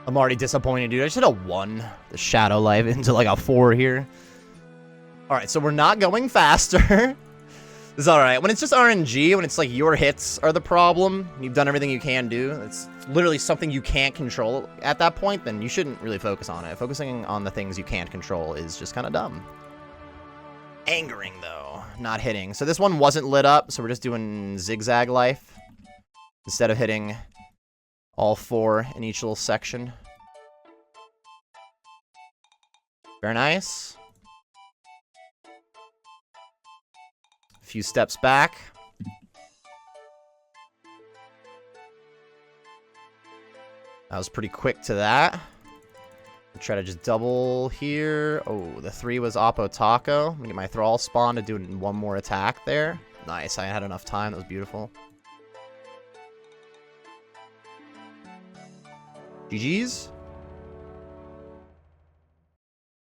I'm already disappointed, dude. I just hit a 1. The Shadow Life into like a 4 here. Alright, so we're not going faster. It's alright. When it's just RNG, when it's like your hits are the problem, you've done everything you can do, it's literally something you can't control at that point, then you shouldn't really focus on it. Focusing on the things you can't control is just kind of dumb. Angering, though. Not hitting. So this one wasn't lit up, so we're just doing Zigzag Life instead of hitting all 4 in each little section. Very nice. A few steps back. That was pretty quick to that. I'll try to just double here. Oh, the 3 was Oppo Taco. I'm gonna get my Thrall spawn to do one more attack there. Nice, I had enough time. That was beautiful. GG's.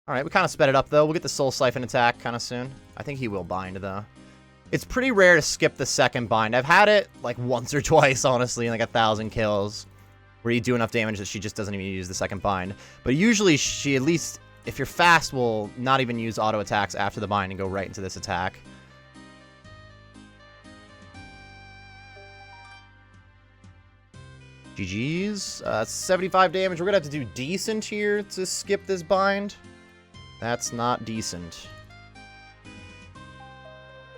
Alright, we kind of sped it up, though. We'll get the Soul Siphon attack kind of soon. I think he will bind, though. It's pretty rare to skip the second bind. I've had it, like, once or twice, honestly, in, like, 1,000 kills, where you do enough damage that she just doesn't even use the second bind. But usually, she at least, if you're fast, will not even use auto attacks after the bind and go right into this attack. GG's. 75 damage. We're gonna have to do decent here to skip this bind. That's not decent.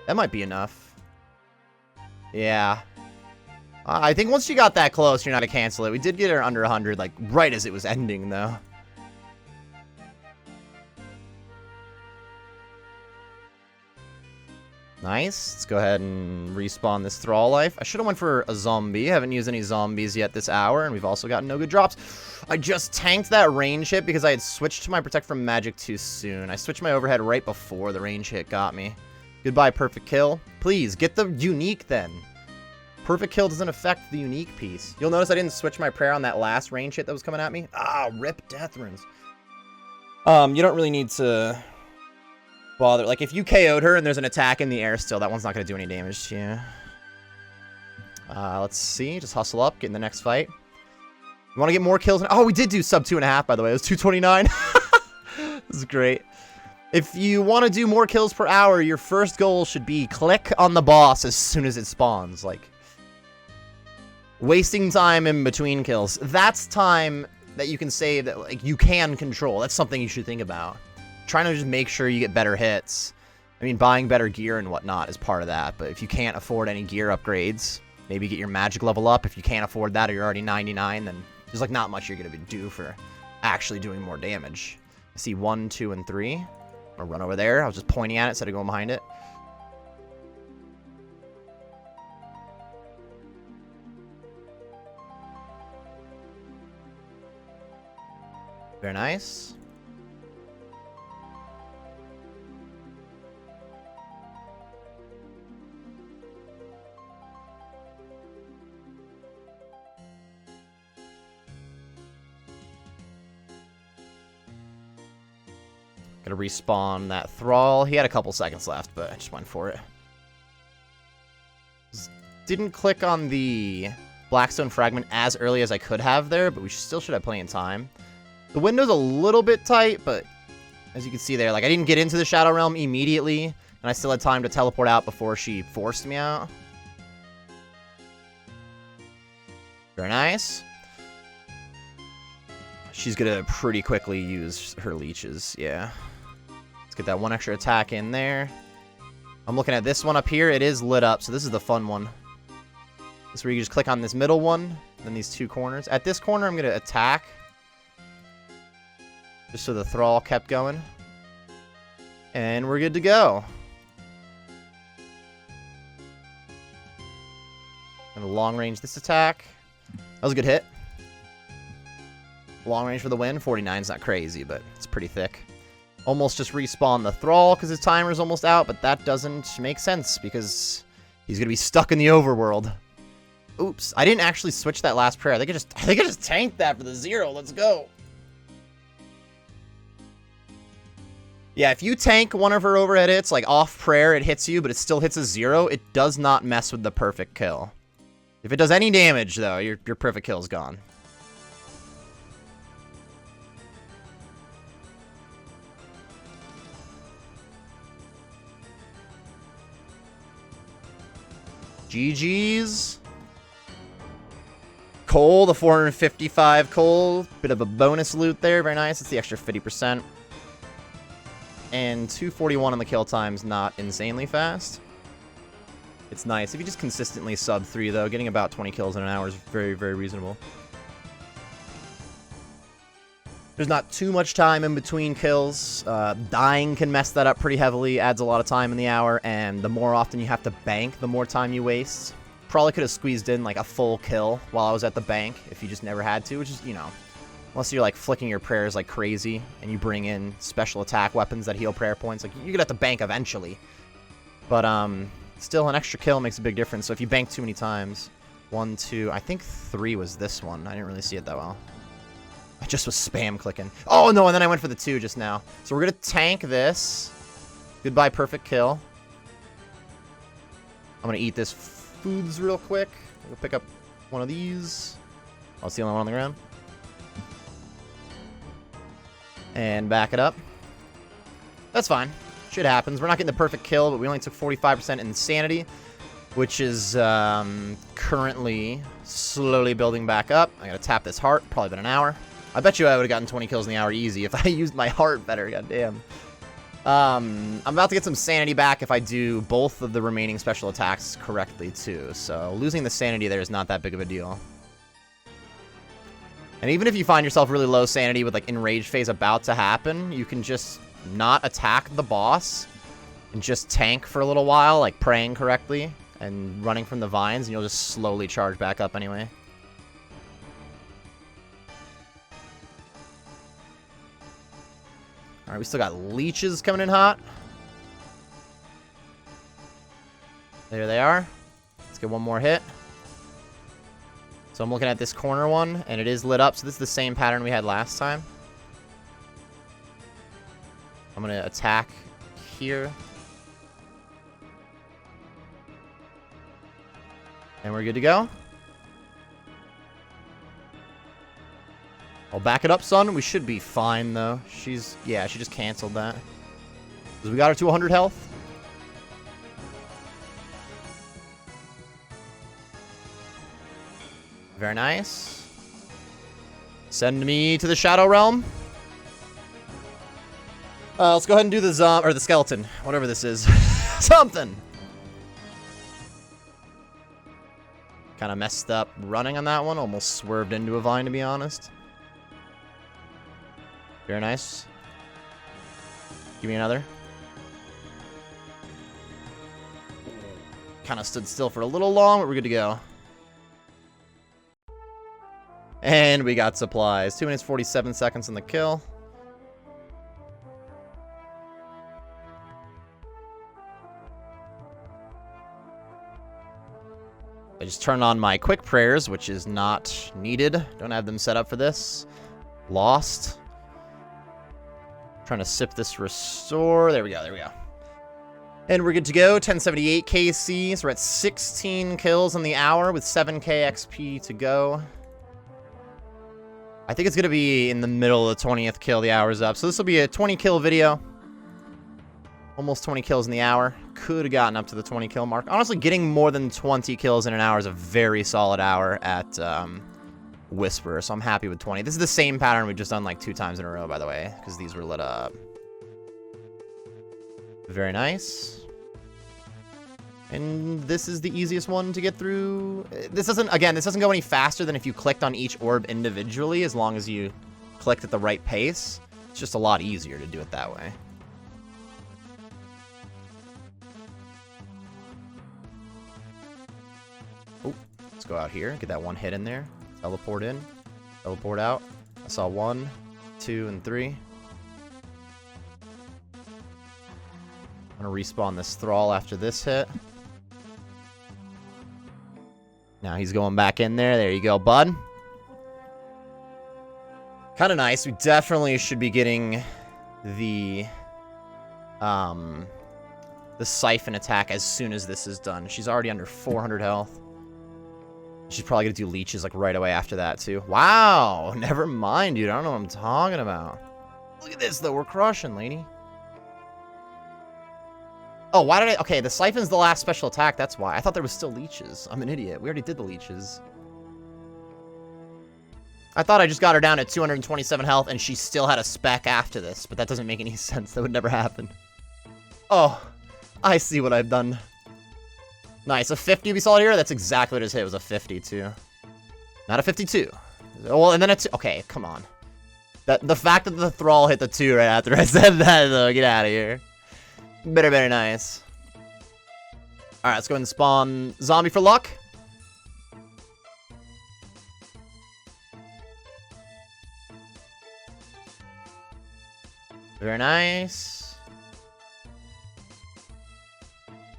That might be enough. Yeah. I think once you got that close, you're not gonna cancel it. We did get her under 100, like, right as it was ending, though. Nice. Let's go ahead and respawn this Thrall Life. I should have went for a zombie. I haven't used any zombies yet this hour, and we've also gotten no good drops. I just tanked that range hit because I had switched to my Protect from Magic too soon. I switched my overhead right before the range hit got me. Goodbye, Perfect Kill. Please, get the unique then. Perfect Kill doesn't affect the unique piece. You'll notice I didn't switch my prayer on that last range hit that was coming at me. Ah, rip Death Runes. You don't really need to bother. Like, if you KO'd her and there's an attack in the air still, that one's not going to do any damage to you. Let's see. Just hustle up, get in the next fight. You want to get more kills? Oh, we did do sub 2.5, by the way. It was 229. This is great. If you want to do more kills per hour, your first goal should be click on the boss as soon as it spawns. Like, wasting time in between kills. That's time that you can save that, like, you can control. That's something you should think about. Trying to just make sure you get better hits. I mean, buying better gear and whatnot is part of that. But if you can't afford any gear upgrades, maybe get your magic level up. If you can't afford that or you're already 99, then there's, like, not much you're going to do for actually doing more damage. I see 1, 2, and 3. I'm gonna run over there. I was just pointing at it instead of going behind it. Very nice. Gonna respawn that Thrall. He had a couple seconds left, but I just went for it. Didn't click on the Blackstone Fragment as early as I could have there, but we still should have plenty of time. The window's a little bit tight, but as you can see there, like I didn't get into the Shadow Realm immediately, and I still had time to teleport out before she forced me out. Very nice. She's gonna pretty quickly use her leeches, yeah. Let's get that one extra attack in there. I'm looking at this one up here. It is lit up, so this is the fun one. This is where you just click on this middle one, then these two corners. At this corner, I'm gonna attack. Just so the Thrall kept going. And we're good to go. And long range this attack. That was a good hit. Long range for the win. 49's not crazy, but it's pretty thick. Almost just respawn the Thrall because his timer's almost out, but that doesn't make sense because he's going to be stuck in the overworld. Oops. I didn't actually switch that last prayer. I think I just tanked that for the 0. Let's go. Yeah, if you tank one of her overhead hits, like off prayer, it hits you, but it still hits a 0, it does not mess with the perfect kill. If it does any damage, though, your perfect kill is gone. GG's. Coal, the 455 coal. Bit of a bonus loot there. Very nice. It's the extra 50%. And 241 on the kill time's not insanely fast. It's nice. If you just consistently sub 3, though, getting about 20 kills in an hour is very, very reasonable. There's not too much time in between kills. Dying can mess that up pretty heavily, adds a lot of time in the hour, and the more often you have to bank, the more time you waste. Probably could have squeezed in like a full kill while I was at the bank if you just never had to, which is, you know, unless you're like flicking your prayers like crazy and you bring in special attack weapons that heal prayer points, like you're gonna have to bank eventually. But still an extra kill makes a big difference. So if you bank too many times, 1, 2, I think 3 was this one. I didn't really see it that well. I just was spam clicking. Oh, no, and then I went for the 2 just now. So we're going to tank this. Goodbye, perfect kill. I'm going to eat this foods real quick. We'll pick up one of these. Oh, it's the only one on the ground. And back it up. That's fine. Shit happens. We're not getting the perfect kill, but we only took 45% insanity, which is currently slowly building back up. I got to tap this heart. Probably been an hour. I bet you I would have gotten 20 kills in the hour easy if I used my heart better. Goddamn. I'm about to get some sanity back if I do both of the remaining special attacks correctly, too. So losing the sanity there is not that big of a deal. And even if you find yourself really low sanity with like enraged phase about to happen, you can just not attack the boss and just tank for a little while, like praying correctly and running from the vines, and you'll just slowly charge back up anyway. Alright, we still got leeches coming in hot. There they are. Let's get one more hit. So I'm looking at this corner one, and it is lit up, so this is the same pattern we had last time. I'm going to attack here. And we're good to go. I'll back it up, son. We should be fine, though. Yeah, she just canceled that. Because we got her to 100 health. Very nice. Send me to the Shadow Realm. Let's go ahead and do the or the skeleton, whatever this is. Something. Kind of messed up running on that one. Almost swerved into a vine, to be honest. Very nice. Give me another. Kind of stood still for a little long, but we're good to go. And we got supplies. 2 minutes, 47 seconds on the kill. I just turned on my quick prayers, which is not needed. Don't have them set up for this. Lost. Trying to sip this restore. There we go, there we go. And we're good to go. 1078 KC. So we're at 16 kills in the hour with 7k XP to go. I think it's going to be in the middle of the 20th kill. The hour's up. So this will be a 20 kill video. Almost 20 kills in the hour. Could have gotten up to the 20 kill mark. Honestly, getting more than 20 kills in an hour is a very solid hour at Whisper. So I'm happy with 20. This is the same pattern we've just done like 2 times in a row, by the way, because these were lit up. Very nice. And this is the easiest one to get through. This doesn't go any faster than if you clicked on each orb individually, as long as you clicked at the right pace. It's just a lot easier to do it that way. Oh, let's go out here. Get that one hit in there. Teleport in. Teleport out. I saw 1, 2, and 3. I'm gonna respawn this Thrall after this hit. Now he's going back in there. There you go, bud. Kind of nice. We definitely should be getting the Siphon attack as soon as this is done. She's already under 400 health. She's probably gonna do leeches like right away after that too. Wow, never mind, dude. I don't know what I'm talking about. Look at this though. We're crushing, lady. Oh, why did I... Okay, the Siphon's the last special attack. That's why. I thought there was still leeches. I'm an idiot. We already did the leeches. I thought I just got her down at 227 health, and she still had a spec after this. But that doesn't make any sense. That would never happen. Oh, I see what I've done. Nice. A 50 to be solid here? That's exactly what his hit. It was a 50, too. Not a 52. Well, and then a 2. Okay, come on. The fact that the Thrall hit the 2 right after I said that, though. Get out of here. Very nice. Alright, let's go ahead and spawn zombie for luck. Very nice.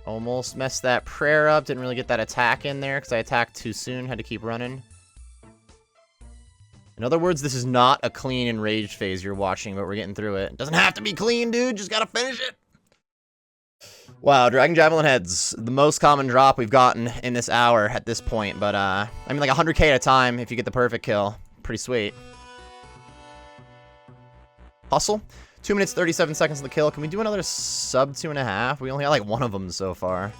Almost messed that prayer up. Didn't really get that attack in there because I attacked too soon. Had to keep running. In other words, this is not a clean enraged phase you're watching, but we're getting through it. It doesn't have to be clean, dude. Just gotta finish it. Wow, Dragon Javelin Heads, the most common drop we've gotten in this hour at this point, but, I mean, like 100k at a time if you get the perfect kill. Pretty sweet. Hustle. 2 minutes, 37 seconds on the kill. Can we do another sub 2.5? We only got, like, one of them so far.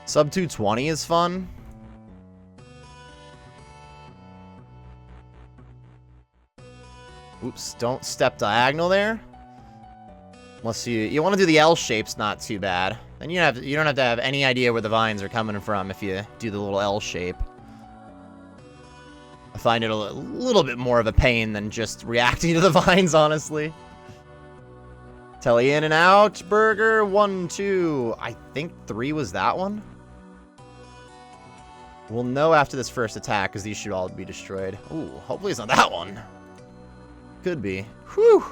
Sub 220 is fun. Oops, don't step diagonal there. Unless you want to do the L shapes, not too bad. Then you don't have to have any idea where the vines are coming from if you do the little L shape. I find it a little bit more of a pain than just reacting to the vines, honestly. Telly in and out, burger, 1, 2. I think 3 was that one. We'll know after this first attack, because these should all be destroyed. Ooh, hopefully it's not that one. Could be. Whew.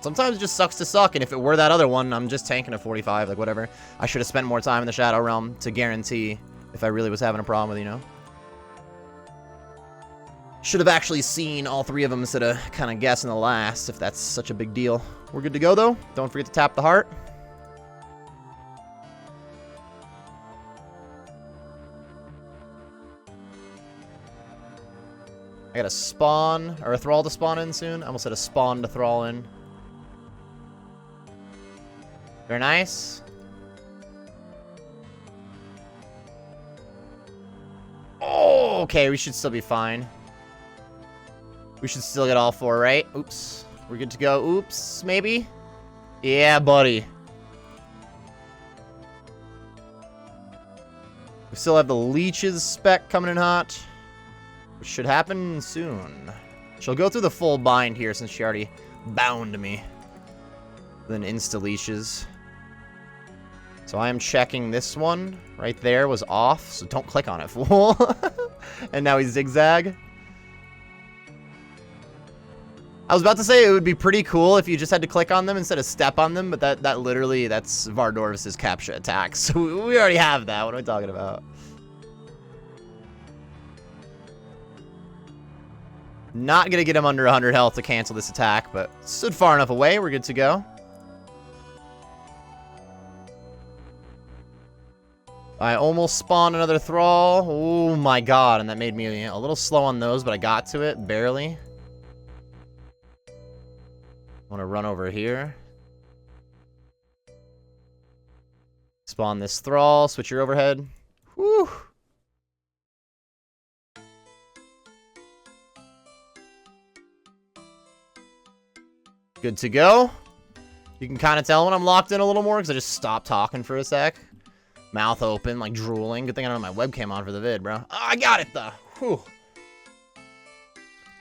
Sometimes it just sucks to suck, and if it were that other one, I'm just tanking a 45, like whatever. I should have spent more time in the Shadow Realm to guarantee if I really was having a problem with, you know? Should have actually seen all 3 of them instead of kind of guessing the last, if that's such a big deal. We're good to go, though. Don't forget to tap the heart. I got a spawn, or a Thrall to spawn in soon. I almost had a spawn to Thrall in. Very nice. Oh, okay, we should still be fine. We should still get all 4, right? Oops. We're good to go. Oops, maybe? Yeah, buddy. We still have the leeches spec coming in hot, which should happen soon. She'll go through the full bind here since she already bound me. Then insta-leashes. So I am checking this one. Right there was off, so don't click on it, fool. And now he's zigzag. I was about to say it would be pretty cool if you just had to click on them instead of step on them, but that's Vardorvis's capture attack, so we already have that. What am I talking about? Not going to get him under 100 health to cancel this attack, but stood far enough away. We're good to go. I almost spawned another Thrall. Oh my god, and that made me a little slow on those, but I got to it, barely. I want to run over here. Spawn this Thrall, switch your overhead. Whew. Good to go. You can kind of tell when I'm locked in a little more because I just stopped talking for a sec. Mouth open, like drooling. Good thing I don't have my webcam on for the vid, bro. Oh, I got it, though. Whew.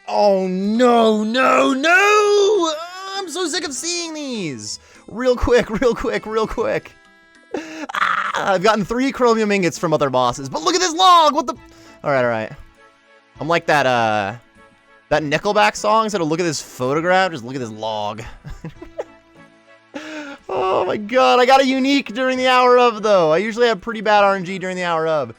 Oh, no, no, no! Oh, I'm so sick of seeing these. Real quick, real quick, real quick. Ah, I've gotten 3 chromium ingots from other bosses, but look at this log! What the... Alright, alright. I'm like that, that Nickelback song, instead of look at this photograph, just look at this log. Oh my god, I got a unique during the hour of, though. I usually have pretty bad RNG during the hour of.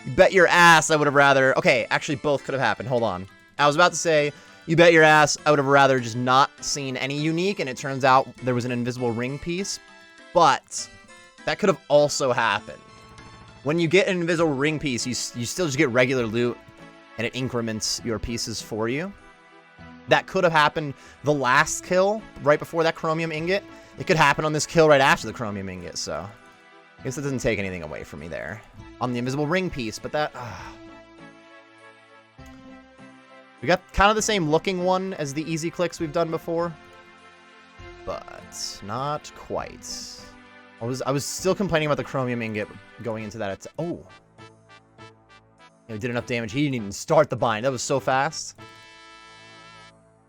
You bet your ass I would have rather... Okay, actually both could have happened. Hold on. I was about to say, you bet your ass I would have rather just not seen any unique, and it turns out there was an invisible ring piece. But that could have also happened. When you get an invisible ring piece, you still just get regular loot, and it increments your pieces for you. That could have happened the last kill, right before that chromium ingot. It could happen on this kill right after the chromium ingot, so... I guess it doesn't take anything away from me there. On the invisible ring piece, but that... We got kind of the same looking one as the easy clicks we've done before. But not quite. I was still complaining about the chromium ingot going into that. Oh! Yeah, we did enough damage. He didn't even start the bind. That was so fast.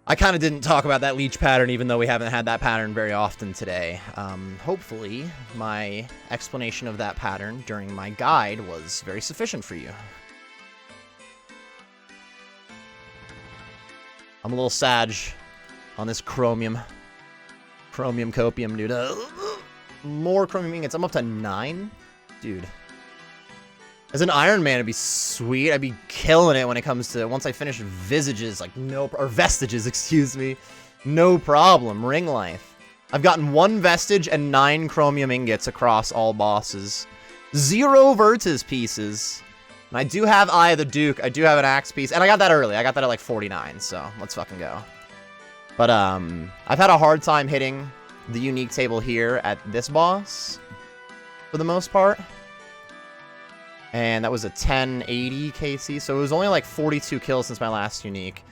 I kind of didn't talk about that leech pattern, even though we haven't had that pattern very often today. Hopefully, my explanation of that pattern during my guide was very sufficient for you. I'm a little sag on this chromium. Chromium copium, dude. More chromium ingots. I'm up to 9? Dude. As an Iron Man, it'd be sweet. I'd be killing it when it comes to, once I finish Visages, like, no, or Vestiges, excuse me. No problem. Ring life. I've gotten 1 Vestige and 9 chromium ingots across all bosses. 0 Virtus pieces. And I do have Eye of the Duke. I do have an Axe piece. And I got that early. I got that at like 49, so let's fucking go. But, I've had a hard time hitting the unique table here at this boss, for the most part. And that was a 1080 KC, so it was only like 42 kills since my last unique.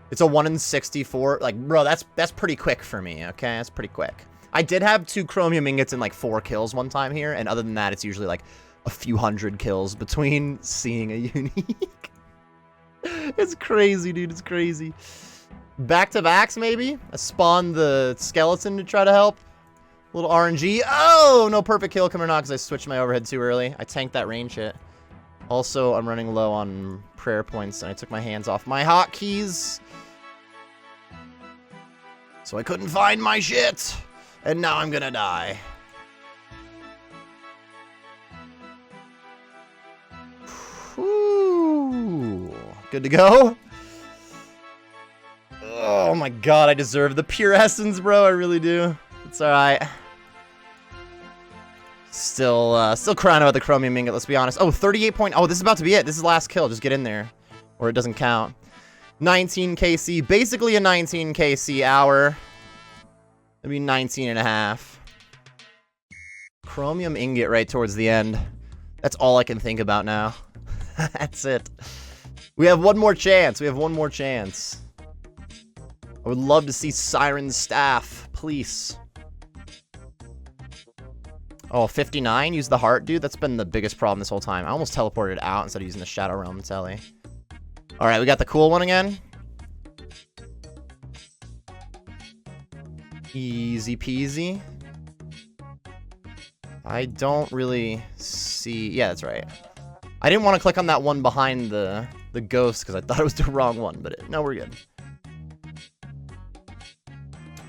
It's a 1 in 64. Like, bro, that's pretty quick for me, okay? That's pretty quick. I did have 2 chromium ingots and like 4 kills one time here, and other than that, it's usually like a few hundred kills between seeing a unique. It's crazy, dude. It's crazy. Back-to-backs, maybe? I spawned the skeleton to try to help. Little RNG. Oh, no perfect kill coming out because I switched my overhead too early. I tanked that range hit. Also, I'm running low on prayer points, and I took my hands off my hotkeys. So I couldn't find my shit. And now I'm gonna die. Whew. Good to go. Oh my god, I deserve the pure essence, bro. I really do. It's alright. Still crying about the chromium ingot, let's be honest. Oh, 38 point. Oh, this is about to be it. This is the last kill. Just get in there. Or it doesn't count. 19 KC. Basically a 19 KC hour. It'd be 19 and a half. Chromium ingot right towards the end. That's all I can think about now. That's it. We have one more chance. We have one more chance. I would love to see Siren's staff. Please. Oh, 59? Use the heart, dude? That's been the biggest problem this whole time. I almost teleported out instead of using the Shadow Realm telly. Alright, we got the cool one again. Easy peasy. I don't really see... Yeah, that's right. I didn't want to click on that one behind the ghost because I thought it was the wrong one, but no, we're good.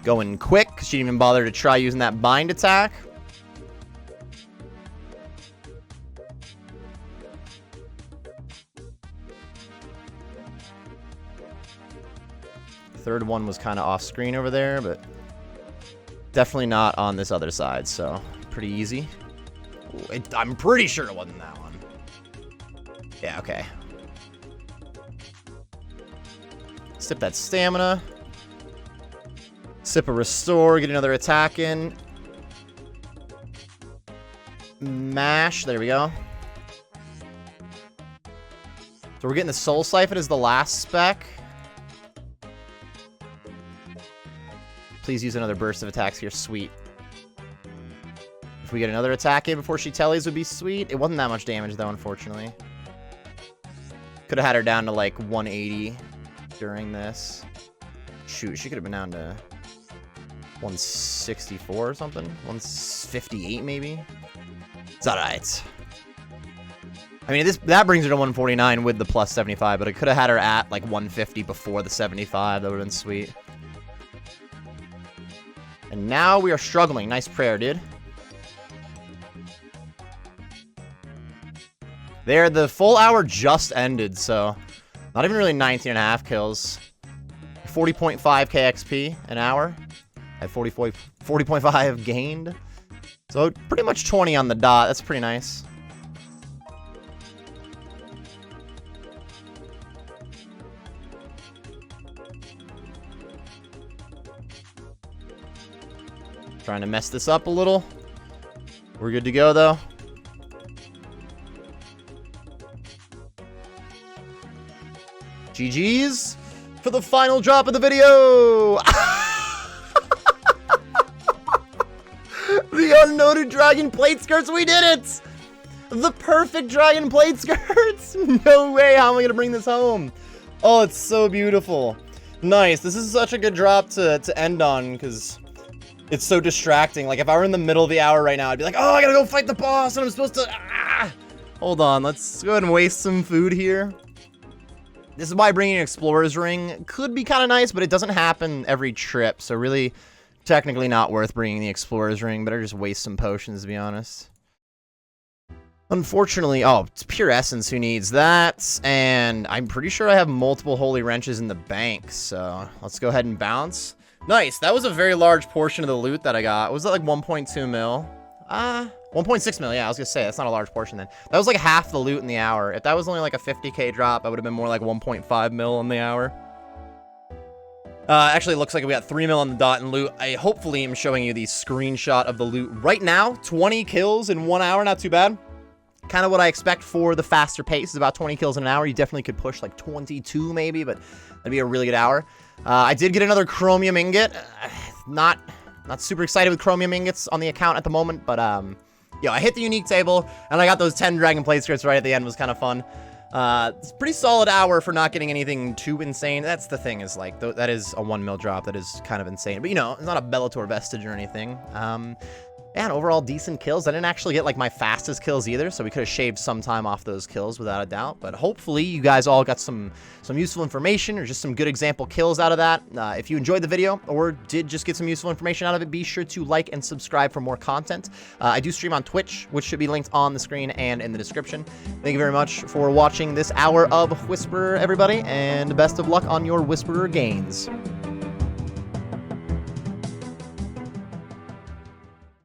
Going quick. She didn't even bother to try using that bind attack. Third one was kind of off screen over there, but definitely not on this other side, so pretty easy. Ooh, I'm pretty sure it wasn't that one. Yeah, okay. Sip that stamina. Sip a restore, get another attack in. Mash, there we go. So we're getting the Soul Siphon as the last spec. Please use another burst of attacks here, sweet. If we get another attack in before she tellies would be sweet. It wasn't that much damage though, unfortunately. Could have had her down to like 180 during this. Shoot, she could have been down to 164 or something. 158 maybe. It's alright. I mean, that brings her to 149 with the plus 75, but I could have had her at like 150 before the 75. That would have been sweet. And now we are struggling. Nice prayer, dude. There, the full hour just ended, so not even really 19.5 kills. 40.5 KXP an hour. At 40.5 gained. So pretty much 20 on the dot. That's pretty nice. Trying to mess this up a little. We're good to go, though. GG's for the final drop of the video. The unnoted dragon plate skirts. We did it. The perfect dragon plate skirts. No way. How am I going to bring this home? Oh, it's so beautiful. Nice. This is such a good drop to end on because it's so distracting. Like, if I were in the middle of the hour right now, I'd be like, oh, I gotta go fight the boss, and I'm supposed to... Ah! Hold on, let's go ahead and waste some food here. This is why bringing an Explorer's Ring could be kind of nice, but it doesn't happen every trip, so really, technically not worth bringing the Explorer's Ring. Better just waste some potions, to be honest. Unfortunately, oh, it's Pure Essence who needs that, and I'm pretty sure I have multiple Holy Wrenches in the bank, so let's go ahead and bounce. Nice. That was a very large portion of the loot that I got. Was that like 1.2 mil? 1.6 mil. Yeah, I was gonna say that's not a large portion then. That was like half the loot in the hour. If that was only like a 50k drop, I would have been more like 1.5 mil in the hour. Actually, it looks like we got 3 mil on the dot in loot. I hopefully am showing you the screenshot of the loot right now. 20 kills in 1 hour. Not too bad. Kind of what I expect for the faster pace. Is about 20 kills in an hour. You definitely could push like 22 maybe, but that'd be a really good hour. I did get another chromium ingot. Not super excited with chromium ingots on the account at the moment, but yeah, I hit the unique table and I got those 10 dragon plate skirts right at the end. It was kind of fun. It's a pretty solid hour for not getting anything too insane. That's the thing, is like that is a 1 mil drop. That is kind of insane, but you know, it's not a Bellator vestige or anything. And overall decent kills. I didn't actually get like my fastest kills either, so we could have shaved some time off those kills without a doubt. But hopefully you guys all got some useful information or just some good example kills out of that. If you enjoyed the video or did just get some useful information out of it, be sure to like and subscribe for more content. I do stream on Twitch, which should be linked on the screen and in the description. Thank you very much for watching this hour of Whisper, everybody, and best of luck on your Whisperer gains.